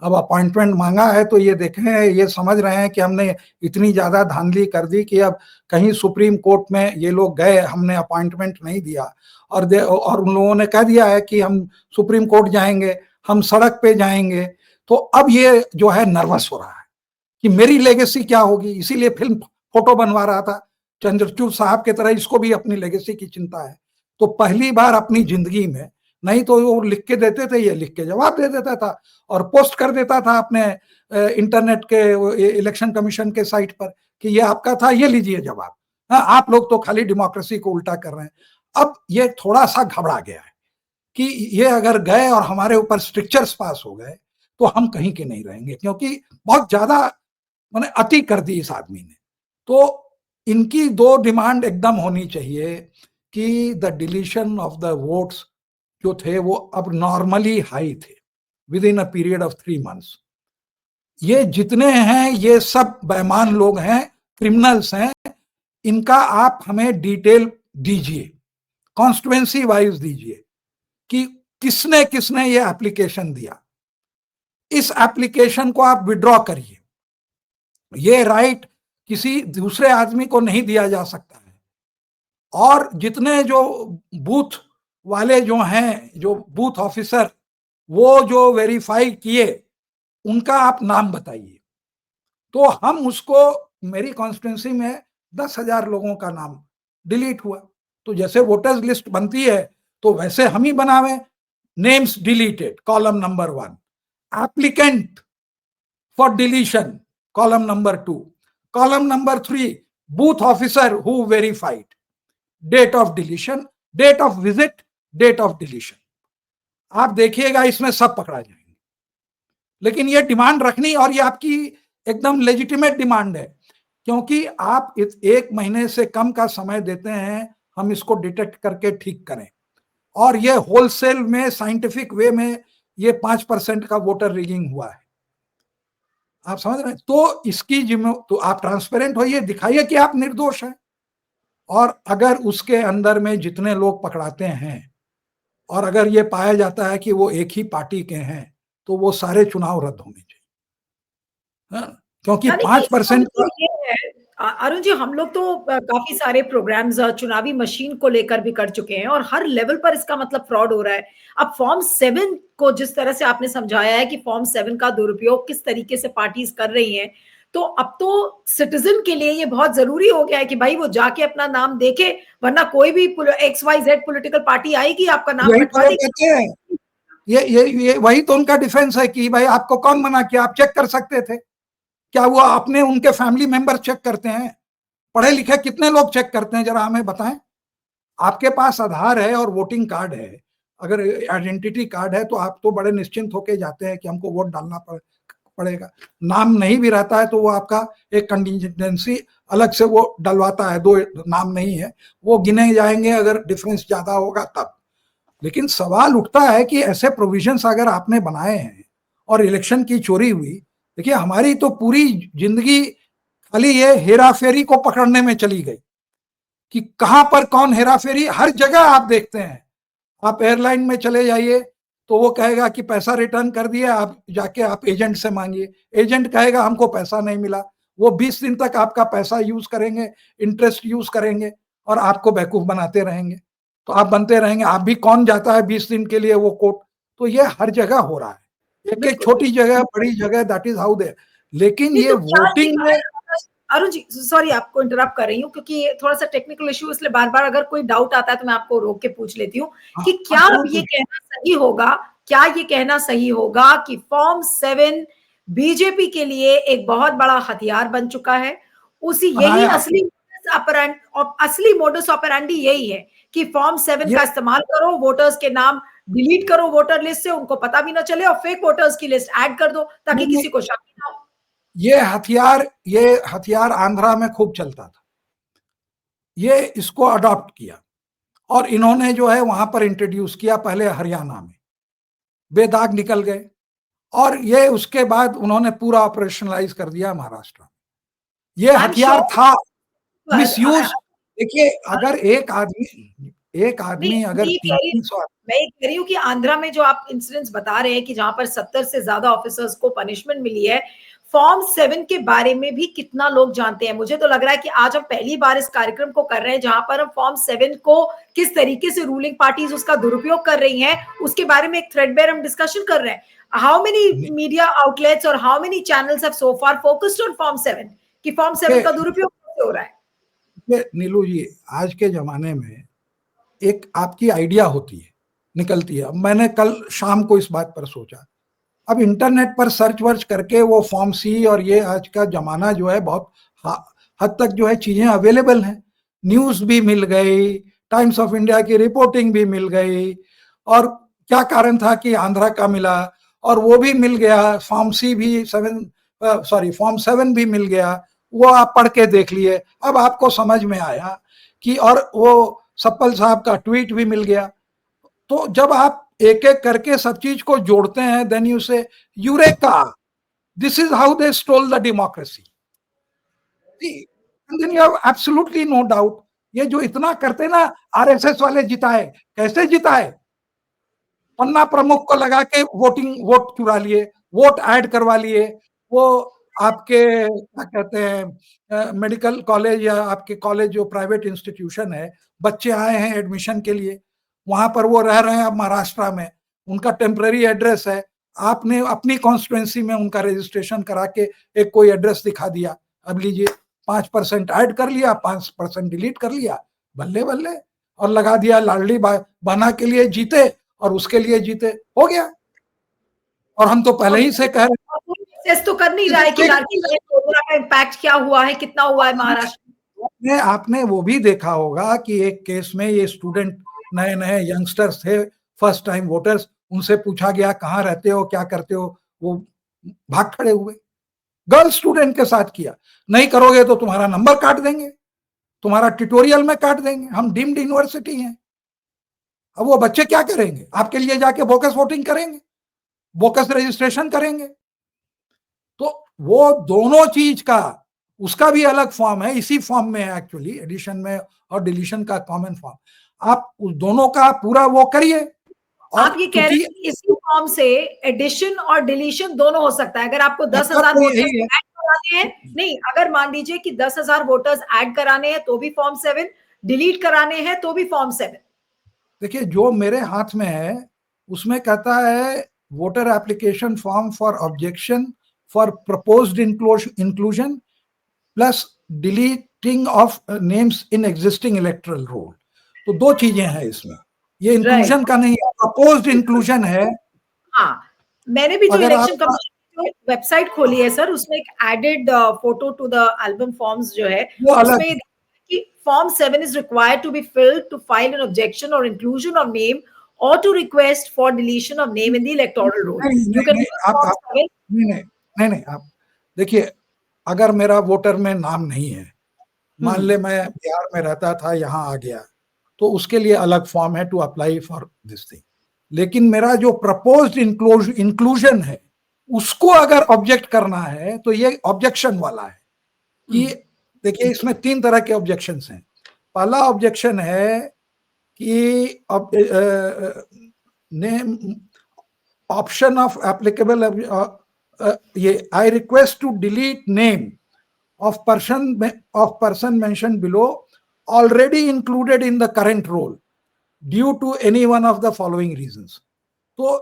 अब अपॉइंटमेंट मांगा है तो ये देखें, ये समझ रहे हैं कि हमने इतनी ज्यादा धांधली कर दी कि अब कहीं सुप्रीम कोर्ट में ये लोग गए, हमने अपॉइंटमेंट नहीं दिया और उन लोगों ने कह दिया है कि हम सुप्रीम कोर्ट जाएंगे, हम सड़क पे जाएंगे। तो अब ये जो है नर्वस हो रहा है कि मेरी लेगेसी क्या होगी, इसीलिए फिल्म फोटो बनवा रहा था चंद्रचूड़ साहब की तरह। इसको भी अपनी लेगेसी की चिंता है। तो पहली बार अपनी जिंदगी में, नहीं तो वो लिख के देते थे, ये लिख के जवाब दे देता था और पोस्ट कर देता था अपने इंटरनेट के इलेक्शन कमीशन के साइट पर कि ये आपका था, ये लीजिए जवाब। हाँ, आप लोग तो खाली डेमोक्रेसी को उल्टा कर रहे हैं। अब ये थोड़ा सा घबरा गया है कि ये अगर गए और हमारे ऊपर स्ट्रिक्चर्स पास हो गए तो हम कहीं के नहीं रहेंगे, क्योंकि बहुत ज्यादा मैंने अति कर दी इस आदमी ने। तो इनकी दो डिमांड एकदम होनी चाहिए कि the deletion of the votes जो थे वो अब नॉर्मली हाई थे with in a period of 3 months। ये जितने हैं ये सब बेईमान लोग हैं, क्रिमिनल्स हैं। इनका आप हमें डिटेल दीजिए, कॉन्स्टिट्यूएंसी वाइज दीजिए कि किसने किसने ये एप्लीकेशन दिया। इस एप्लीकेशन को आप विड्रॉ करिए। ये राइट किसी दूसरे आदमी को नहीं दिया जा सकता है। और जितने जो बूथ वाले जो हैं, जो बूथ ऑफिसर, वो जो वेरीफाई किए, उनका आप नाम बताइए। तो हम उसको, मेरी कॉन्स्टिट्यूंसी में 10,000 लोगों का नाम डिलीट हुआ, तो जैसे वोटर्स लिस्ट बनती है तो वैसे हम ही बनावे। Names deleted, column number 1। Applicant for deletion, column number 2, column number 3, booth officer who verified, date of deletion, date of visit, date of deletion। आप देखिएगा इसमें सब पकड़ा जाएंगे। लेकिन ये डिमांड रखनी, और ये आपकी एकदम लेजिटिमेट डिमांड है, क्योंकि आप 1 महीने से कम का समय देते हैं हम इसको डिटेक्ट करके ठीक करें, और ये होलसेल में साइंटिफिक वे में ये 5% का वोटर रिगिंग हुआ है। आप समझ रहे हैं? तो इसकी तो आप ट्रांसपेरेंट होइए, दिखाइए कि आप निर्दोष हैं। और अगर उसके अंदर में जितने लोग पकड़ाते हैं और अगर ये पाया जाता है कि वो एक ही पार्टी के हैं, तो वो सारे चुनाव रद्द होने चाहिए। हाँ? क्योंकि यानी कि 5% इसका मतलब ये है अरुण जी, हम लोग तो काफी सारे प्रोग्राम्स चुनावी मशीन को लेकर भी कर चुके हैं, और हर लेवल पर इसका मतलब फ्रॉड हो रहा है। अब फॉर्म 7 को जिस तरह से आपने समझाया है कि फॉर्म 7 का दुरुपयोग किस तरीके से पार्टीज कर रही हैं, तो अब तो सिटीजन के लिए ये बहुत जरूरी हो गया है कि भाई वो जाके अपना नाम देखे, वरना कोई भी XYZ पॉलिटिकल पार्टी आएगी, आपका नाम यही कटवा तो देगी। कहते हैं, ये वही तो उनका डिफेंस है कि भाई आपको कौन मना किया, आप चेक कर सकते थे। क्या वो अपने उनके फैमिली मेंबर चेक करते हैं? पढ़े लिखे कितने लोग चेक करते हैं, जरा हमें बताएं। आपके पास आधार है और वोटिंग कार्ड है, अगर आइडेंटिटी कार्ड है, तो आप तो बड़े निश्चिंत होके जाते हैं कि हमको वोट डालना पड़ेगा। नाम नहीं भी रहता है तो वो आपका एक कंटिजेंसी अलग से वो डलवाता है, 2 नाम नहीं है, वो गिने जाएंगे अगर डिफरेंस ज्यादा होगा तब। लेकिन सवाल उठता है कि ऐसे प्रोविजंस अगर आपने बनाए हैं और इलेक्शन की चोरी हुई, देखिए हमारी तो पूरी जिंदगी खाली ये हेरा फेरी को पकड़ने में चली गई कि कहां पर कौन हेरा फेरी। हर जगह आप देखते हैं, आप एयरलाइन में चले जाइए तो वो कहेगा कि पैसा रिटर्न कर दिया, आप जाके आप एजेंट से मांगिए, एजेंट कहेगा हमको पैसा नहीं मिला। वो 20 दिन तक आपका पैसा यूज करेंगे, इंटरेस्ट यूज करेंगे और आपको बेवकूफ बनाते रहेंगे। तो आप बनते रहेंगे। आप भी, कौन जाता है 20 दिन के लिए वो कोर्ट? तो ये हर जगह हो रहा है, एक एक छोटी जगह बड़ी जगह, दैट इज हाउ दे। लेकिन नहीं ये तो क्या ये वोटिंग में, अरुण जी, सॉरी आपको इंटरप्ट कर रही हूँ, क्योंकि थोड़ा सा टेक्निकल इशू, इसलिए बार बार अगर कोई डाउट आता है तो मैं आपको रोक के पूछ लेती हूँ कि क्या अब ये कहना सही होगा, क्या ये कहना सही होगा कि फॉर्म 7 बीजेपी के लिए एक बहुत बड़ा हथियार बन चुका है, उसी यही असली और असली मोडस ऑपरेंडी यही है कि फॉर्म 7 का इस्तेमाल करो, वोटर्स के नाम डिलीट करो वोटर लिस्ट से, उनको पता भी ना चले, और फेक वोटर्स की लिस्ट ऐड कर दो ताकि किसी को शक ना हो। ये हथियार आंध्रा में खूब चलता था, ये इसको अडॉप्ट किया और इन्होंने जो है वहां पर इंट्रोड्यूस किया, पहले हरियाणा में, बेदाग निकल गए, और ये उसके बाद उन्होंने पूरा ऑपरेशनलाइज कर दिया महाराष्ट्र में। ये हथियार था मिसयूज। देखिए, अगर एक आदमी अगर मैं ये कह रही हूँ कि आंध्रा में जो आप इंसिडेंट्स बता रहे हैं कि जहां पर 70 से ज्यादा ऑफिसर्स को पनिशमेंट मिली है, फॉर्म 7 के बारे में भी कितना लोग जानते हैं? मुझे तो लग रहा है कि आज हम पहली बार इस कार्यक्रम को कर रहे हैं जहां पर हम फॉर्म 7 को किस तरीके से रूलिंग पार्टीज उसका दुरुपयोग कर रही हैं उसके बारे में एक थ्रेडबेयर हम डिस्कशन कर रहे हैं। हाउ मेनी मीडिया आउटलेट्स और how many channels have so far focused on form 7 कि फॉर्म 7 का दुरुपयोग कैसे हो रहा है? नीलू जी, आज के जमाने में एक आपकी आइडिया होती है, निकलती है। मैंने कल शाम को इस बात पर सोचा, अब इंटरनेट पर सर्च वर्च करके वो फॉर्म सी और ये आज का जमाना जो है बहुत हद तक जो है चीजें अवेलेबल हैं, न्यूज भी मिल गई, टाइम्स ऑफ इंडिया की रिपोर्टिंग भी मिल गई, और क्या कारण था कि आंध्रा का मिला और वो भी मिल गया, फॉर्म सी भी फॉर्म 7 भी मिल गया, वो आप पढ़ के देख लिए। अब आपको समझ में आया कि, और वो सप्पल साहब का ट्वीट भी मिल गया। तो जब आप एक एक करके सब चीज को जोड़ते हैं, then you say eureka, this is how they stole the democracy. Then you have absolutely no doubt, ये जो इतना करते ना आरएसएस वाले, जिताए कैसे जिताए? पन्ना प्रमुख को लगा के वोट चुरा लिए, वोट ऐड करवा लिए। वो आपके क्या कहते हैं, मेडिकल कॉलेज या आपके कॉलेज जो प्राइवेट इंस्टीट्यूशन है, बच्चे आए हैं एडमिशन के लिए, वहां पर वो रह रहे हैं अब महाराष्ट्र में, उनका टेम्पररी एड्रेस है, आपने अपनी कॉन्स्टिट्यूएंसी में उनका रजिस्ट्रेशन करा के एक कोई एड्रेस दिखा दिया, अब लीजिए 5% ऐड कर लिया, 5% डिलीट कर लिया, बल्ले बल्ले, और लगा दिया लाडली बना के लिए जीते और उसके लिए जीते, हो गया। और हम तो पहले ही से कह रहे हैं, तो कर नहीं रहा है कि लाडली योजना का इम्पैक्ट क्या हुआ है, कितना हुआ है महाराष्ट्र में। आपने वो भी देखा होगा कि एक केस में ये स्टूडेंट, नए नए यंगस्टर्स थे, फर्स्ट टाइम वोटर्स, उनसे पूछा गया कहाँ रहते हो, क्या करते हो, वो भाग खड़े हुए। गर्ल स्टूडेंट के साथ किया, नहीं करोगे तो तुम्हारा नंबर काट देंगे, तुम्हारा ट्यूटोरियल में काट देंगे, हम डीम्ड यूनिवर्सिटी हैं। अब वो बच्चे क्या करेंगे? आपके लिए जाके बोकस वोटिंग करेंगे, बोकस रजिस्ट्रेशन करेंगे। तो वो दोनों चीज का, उसका भी अलग फॉर्म है, इसी फॉर्म में है एक्चुअली, एडिशन में और डिलीशन का कॉमन फॉर्म। आप उस दोनों का पूरा वो करिए। आप ये कह रहे हैं कि इसी फॉर्म से एडिशन और डिलीशन दोनों हो सकता है। अगर आपको 10,000 वोटर्स ऐड कराने हैं, नहीं, अगर मान लीजिए कि 10,000 वोटर्स ऐड कराने हैं तो भी फॉर्म 7, डिलीट कराने हैं तो भी फॉर्म 7। देखिए, जो मेरे हाथ में है उसमें कहता है voter application form for objection for proposed inclusion plus deleting of names in existing electoral roll. तो दो चीजें हैं इसमें, ये इंक्लूजन का नहीं है, प्रपोज्ड इंक्लूजन है। हाँ, मैंने भी जो इलेक्शन कमीशन की वेबसाइट खोली है सर, उसमें एक added photo to the album forms जो है, उसमें कि form 7 is required to be filled to file an objection or inclusion of name or to request for deletion of name in the electoral roll. नहीं, आप देखिए, अगर मेरा voter में नाम नहीं है, मान ले मैं बिहार में रहता था, यहाँ आ गया, तो उसके लिए अलग फॉर्म है to apply for this thing. लेकिन मेरा जो प्रपोज्ड इंक्लूजन है, उसको अगर ऑब्जेक्ट करना है तो ये ऑब्जेक्शन वाला है। कि देखिए, इसमें 3 तरह के ऑब्जेक्शन हैं। पहला ऑब्जेक्शन है कि नेम ऑप्शन ऑफ एप्लीकेबल, ये I request to delete name of person mentioned below already included in the current roll due to any one of the following reasons। तो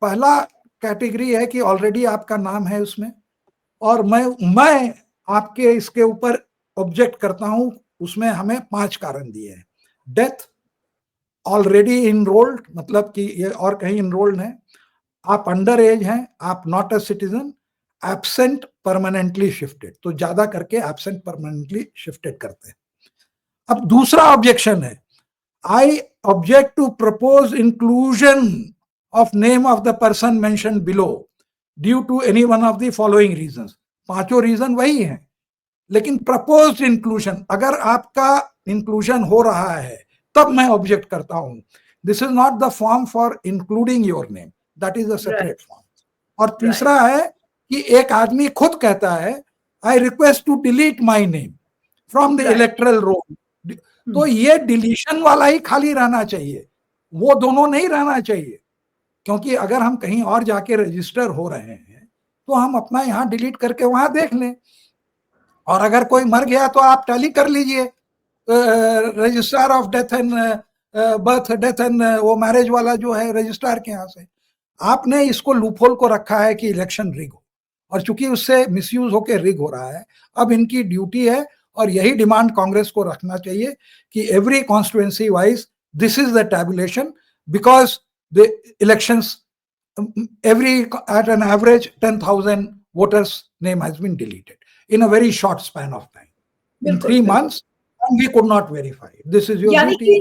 पहला कैटेगरी है कि ऑलरेडी आपका नाम है उसमें, और मैं आपके इसके ऊपर ऑब्जेक्ट करता हूं। उसमें हमें 5 कारण दिए हैं। डेथ, ऑलरेडी इनरोल्ड, मतलब कि ये और कहीं इनरोल्ड है, आप अंडर एज हैं, आप not a citizen, absent permanently shifted. तो ज्यादा करके एब्सेंट परमानेंटली शिफ्टेड करते हैं। अब दूसरा ऑब्जेक्शन है, I object to propose inclusion of name of the person mention below due to any one of the following reasons. पांचों रीजन वही हैं, लेकिन प्रपोज्ड इंक्लूजन, अगर आपका इंक्लूजन हो रहा है तब मैं ऑब्जेक्ट करता हूं। This is not the form for including your name, that is a separate form. और तीसरा है कि एक आदमी खुद कहता है I request to delete my name from the electoral roll, तो ये डिलीशन वाला ही खाली रहना चाहिए, वो दोनों नहीं रहना चाहिए। क्योंकि अगर हम कहीं और जाके रजिस्टर हो रहे हैं तो हम अपना यहाँ डिलीट करके वहां देख लें, और अगर कोई मर गया तो आप टैली कर लीजिए registrar of death and birth death and वो मैरिज वाला जो है रजिस्ट्रार के यहाँ से। आपने इसको लूपहोल को रखा है कि इलेक्शन रिग हो, और चूंकि उससे मिसयूज होकर रिग हो रहा है, अब इनकी ड्यूटी है, और यही डिमांड कांग्रेस को रखना चाहिए कि every constituency wise this is the tabulation, because the elections every at an average 10,000 voters name has been deleted in a very short span of time, in 3 months, and we could not verify. This is your duty.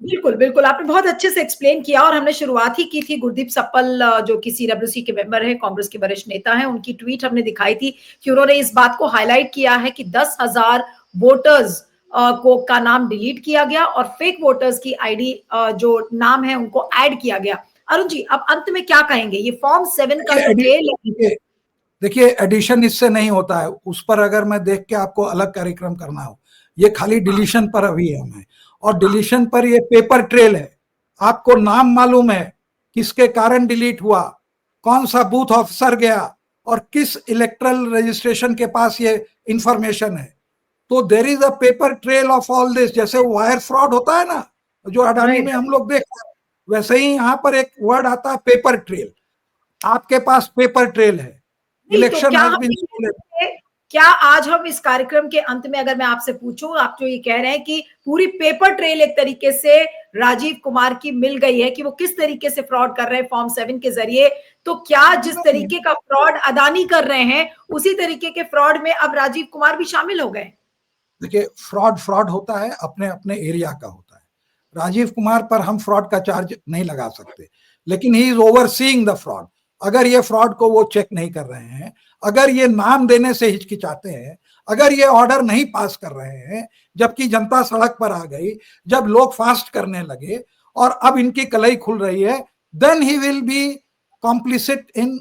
बिल्कुल बिल्कुल, आपने बहुत अच्छे से explain किया, और हमने शुरुआत ही की थी गुरदीप सप्पल जो कि सीडब्ल्यूसी के मेंबर है, कांग्रेस के वरिष्ठ नेता हैं, उनकी ट्वीट हमने दिखाई थी कि उन्होंने इस बात को हाईलाइट किया है कि 10,000 वोटर्स को का नाम डिलीट किया गया और फेक वोटर्स की आईडी जो नाम है उनको ऐड किया गया। अरुण जी, अब अंत में क्या कहेंगे, ये फॉर्म 7 का जो ट्रेल, देखिए एडिशन इससे नहीं होता है, उस पर अगर मैं देख के आपको अलग कार्यक्रम करना हो, ये खाली डिलीशन पर अभी है हमें, और डिलीशन पर ये पेपर ट्रेल है, आपको नाम मालूम है किसके कारण डिलीट हुआ, कौन सा बूथ ऑफिसर गया, और किस इलेक्ट्रल रजिस्ट्रेशन के पास ये इंफॉर्मेशन है। तो there is a paper trail of all this. जैसे वायर फ्रॉड होता है ना, जो अडानी में हम लोग देखते हैं, वैसे ही यहाँ पर एक वर्ड आता है पेपर ट्रेल। आपके पास पेपर ट्रेल है, इलेक्शन क्या आज हम इस कार्यक्रम के अंत में अगर मैं आपसे पूछूं, आप जो ये कह रहे हैं कि पूरी पेपर ट्रेल एक तरीके से राजीव कुमार की मिल गई है कि वो किस तरीके से फ्रॉड कर रहे हैं फॉर्म 7 के जरिए, तो क्या जिस तरीके का फ्रॉड अदानी कर रहे हैं उसी तरीके के फ्रॉड में अब राजीव कुमार भी शामिल हो गए? देखिए, फ्रॉड होता है, अपने अपने एरिया का होता है। राजीव कुमार पर हम फ्रॉड का चार्ज नहीं लगा सकते, लेकिन he is overseeing the fraud. अगर ये फ्रॉड को वो चेक नहीं कर रहे हैं, अगर ये नाम देने से हिचकिचाते हैं, अगर ये ऑर्डर नहीं पास कर रहे हैं, जबकि जनता सड़क पर आ गई, जब लोग फास्ट करने लगे और अब इनकी कलई खुल रही है, then he will be complicit in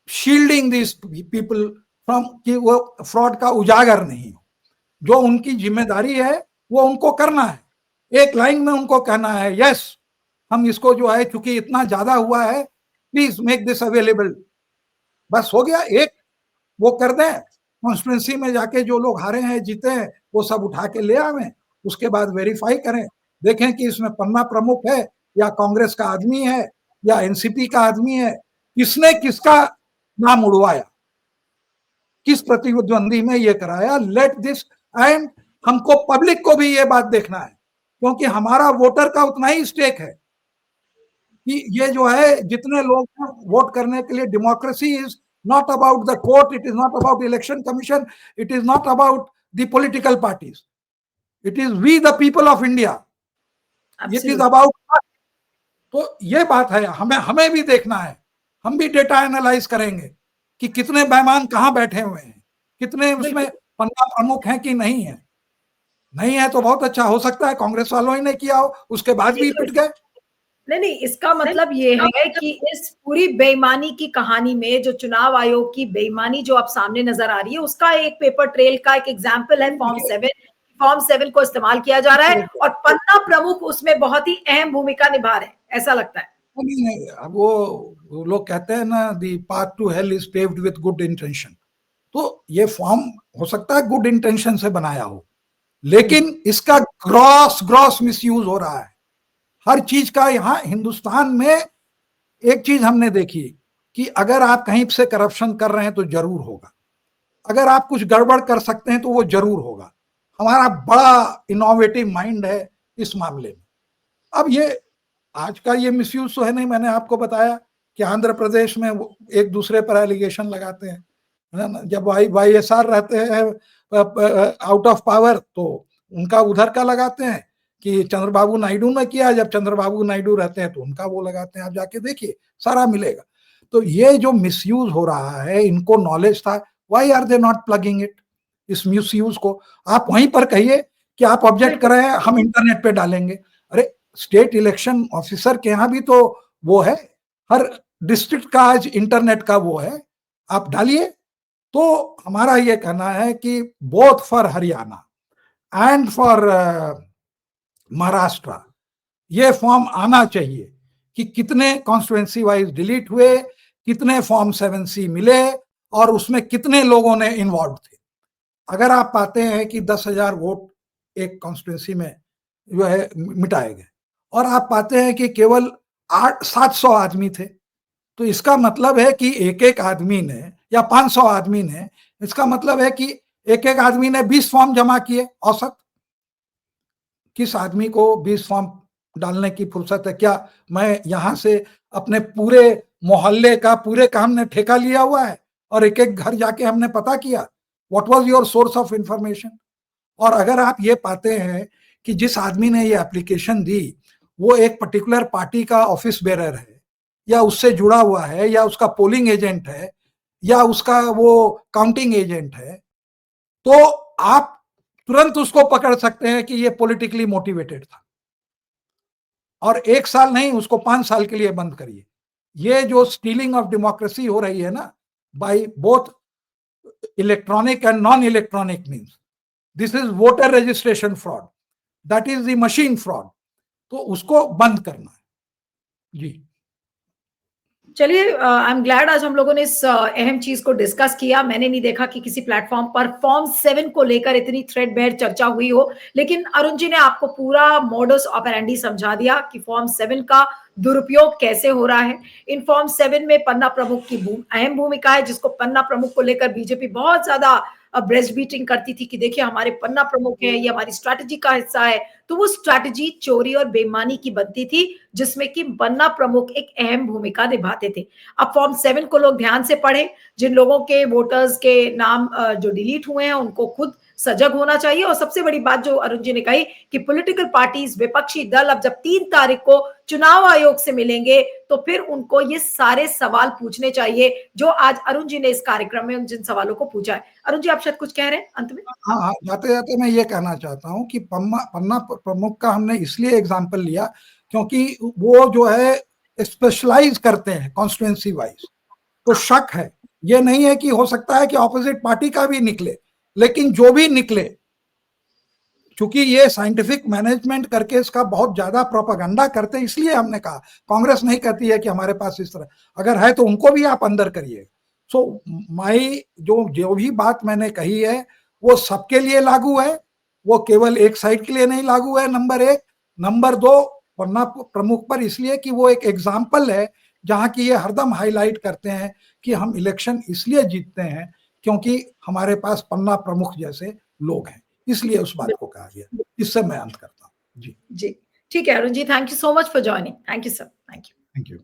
shielding this people from, कि वो फ्रॉड का उजागर नहीं हो। जो उनकी जिम्मेदारी है वो उनको करना है, एक लाइन में उनको कहना है यस हम इसको जो है चूंकि इतना ज्यादा हुआ है प्लीज मेक दिस अवेलेबल, बस हो गया। एक वो कर दें, कॉन्स्टिट्यूंसी में जाके जो लोग हारे हैं जीते हैं वो सब उठा के ले आवें, उसके बाद वेरीफाई करें, देखें कि इसमें पन्ना प्रमुख है या कांग्रेस का आदमी है या एनसीपी का आदमी है, किसने किसका नाम उड़वाया, किस प्रतिद्वंदी में ये कराया। लेट दिस, एंड हमको पब्लिक को भी ये बात देखना है, क्योंकि हमारा वोटर का उतना ही स्टेक है कि ये जो है जितने लोग वोट करने के लिए, democracy is not about the court, it is not about Election Commission, it is not about the political parties, it is we the people of India, it is about. तो ये बात है, हमें भी देखना है, हम भी डेटा एनालाइज करेंगे कि कितने बेईमान कहाँ बैठे हुए हैं, कितने उसमें पन्ना प्रमुख हैं कि नहीं है। नहीं है तो बहुत अच्छा, हो सकता है कांग्रेस वालों ही ने किया हो, उसके बाद भी पिट गए। नहीं, इसका मतलब ये है कि इस पूरी बेईमानी की कहानी में जो चुनाव आयोग की बेईमानी जो अब सामने नजर आ रही है, उसका एक पेपर ट्रेल का एक एग्जाम्पल है फॉर्म 7 को इस्तेमाल किया जा रहा है, और पन्ना प्रमुख उसमें बहुत ही अहम भूमिका निभा रहे हैं, ऐसा लगता है। नहीं, वो लोग कहते हैं ना, the path to hell is paved with good intention. तो ये फॉर्म हो सकता है गुड इंटेंशन से बनाया हो, लेकिन इसका ग्रॉस मिसयूज हो रहा है हर चीज का। यहाँ हिंदुस्तान में एक चीज हमने देखी कि अगर आप कहीं से करप्शन कर रहे हैं तो जरूर होगा, अगर आप कुछ गड़बड़ कर सकते हैं तो वो जरूर होगा। हमारा बड़ा इनोवेटिव माइंड है इस मामले में। अब ये आज का ये मिसयूज तो है नहीं, मैंने आपको बताया कि आंध्र प्रदेश में एक दूसरे पर एलिगेशन लगाते हैं, है ना। जब YSR रहते हैं आउट ऑफ पावर तो उनका उधर का लगाते हैं कि चंद्रबाबू नायडू ने किया, जब चंद्रबाबू नायडू रहते हैं तो उनका वो लगाते हैं, आप जाके देखिए सारा मिलेगा। तो ये जो मिसयूज हो रहा है, इनको नॉलेज था, why are they not plugging it, इस मिसयूज को। आप वहीं पर कहिए कि आप ऑब्जेक्ट कर रहे हैं, हम इंटरनेट पे डालेंगे। अरे स्टेट इलेक्शन ऑफिसर के यहाँ भी तो वो है, हर डिस्ट्रिक्ट का आज इंटरनेट का वो है, आप डालिए। तो हमारा ये कहना है कि both for Haryana and for Maharashtra ये फॉर्म आना चाहिए कि कितने कॉन्स्टिट्यूएंसी वाइज डिलीट हुए, कितने फॉर्म 7C मिले और उसमें कितने लोगों ने इन्वॉल्व थे। अगर आप पाते हैं कि 10,000 वोट एक कॉन्स्टिट्यूएंसी में जो है मिटाए गए और आप पाते हैं कि केवल 700 आदमी थे, तो इसका मतलब है कि एक एक आदमी ने या 500 आदमी ने, इसका मतलब है कि एक एक आदमी ने 20 फॉर्म जमा किए औसत। किस आदमी को 20 फॉर्म डालने की फुर्सत है? क्या मैं यहां से अपने पूरे मोहल्ले का पूरे काम ने ठेका लिया हुआ है और एक एक घर जाके हमने पता किया? What was your source of information? और अगर आप ये पाते हैं कि जिस आदमी ने ये एप्लीकेशन दी वो एक पर्टिकुलर पार्टी का ऑफिस बेरर है या उससे जुड़ा हुआ है या उसका पोलिंग एजेंट है या उसका वो काउंटिंग एजेंट है, तो आप तुरंत उसको पकड़ सकते हैं कि ये पॉलिटिकली मोटिवेटेड था, और 1 साल नहीं, उसको 5 साल के लिए बंद करिए। ये जो स्टीलिंग ऑफ डेमोक्रेसी हो रही है ना, by both electronic and non electronic means, this is voter registration fraud, that is the machine fraud. तो उसको बंद करना है जी। चलिए, आई एम ग्लैड आज हम लोगों ने इस अहम चीज को डिस्कस किया। मैंने नहीं देखा कि किसी प्लेटफॉर्म पर फॉर्म 7 को लेकर इतनी थ्रेडबेर चर्चा हुई हो, लेकिन अरुण जी ने आपको पूरा मॉडस ऑपरेंडी समझा दिया कि फॉर्म 7 का दुरुपयोग कैसे हो रहा है। इन फॉर्म 7 में पन्ना प्रमुख की अहम भूमिका है, जिसको पन्ना प्रमुख को लेकर बीजेपी बहुत ज्यादा ब्रेस्ट बीटिंग करती थी कि देखिए हमारे पन्ना प्रमुख है, ये हमारी स्ट्रैटेजी का हिस्सा है। तो वो स्ट्रैटेजी चोरी और बेईमानी की बनती थी, जिसमें कि पन्ना प्रमुख एक अहम भूमिका निभाते थे। अब फॉर्म 7 को लोग ध्यान से पढ़ें। जिन लोगों के वोटर्स के नाम जो डिलीट हुए हैं उनको खुद सजग होना चाहिए। और सबसे बड़ी बात जो अरुण जी ने कही कि पॉलिटिकल पार्टीज, विपक्षी दल अब जब 3 तारीख को चुनाव आयोग से मिलेंगे तो फिर उनको ये सारे सवाल पूछने चाहिए जो आज अरुण जी ने इस कार्यक्रम में जिन सवालों को पूछा है। अरुण जी, आप शायद कुछ कह रहे हैं अंत में? हाँ हाँ, जाते जाते मैं ये कहना चाहता हूँ कि पन्ना प्रमुख का हमने इसलिए एग्जाम्पल लिया क्योंकि वो जो है स्पेशलाइज करते हैं कॉन्स्टिट्यूएंसी वाइज। तो शक है, ये नहीं है कि हो सकता है कि ऑपोजिट पार्टी का भी निकले, लेकिन जो भी निकले, क्योंकि ये साइंटिफिक मैनेजमेंट करके इसका बहुत ज्यादा प्रोपागंडा करते हैं, इसलिए हमने कहा कांग्रेस नहीं कहती है कि हमारे पास इस तरह, अगर है तो उनको भी आप अंदर करिए। सो माई जो भी बात मैंने कही है वो सबके लिए लागू है, वो केवल एक साइड के लिए नहीं लागू है, नंबर 1। नंबर 2, पन्ना प्रमुख पर इसलिए कि वो एक एग्जाम्पल है जहां की ये हरदम हाईलाइट करते हैं कि हम इलेक्शन इसलिए जीतते हैं क्योंकि हमारे पास पन्ना प्रमुख जैसे लोग हैं, इसलिए उस बात को कहा गया। इससे मैं अंत करता हूँ जी। जी, ठीक है Arun ji, thank you so much for joining. Thank you sir, thank you. Thank you.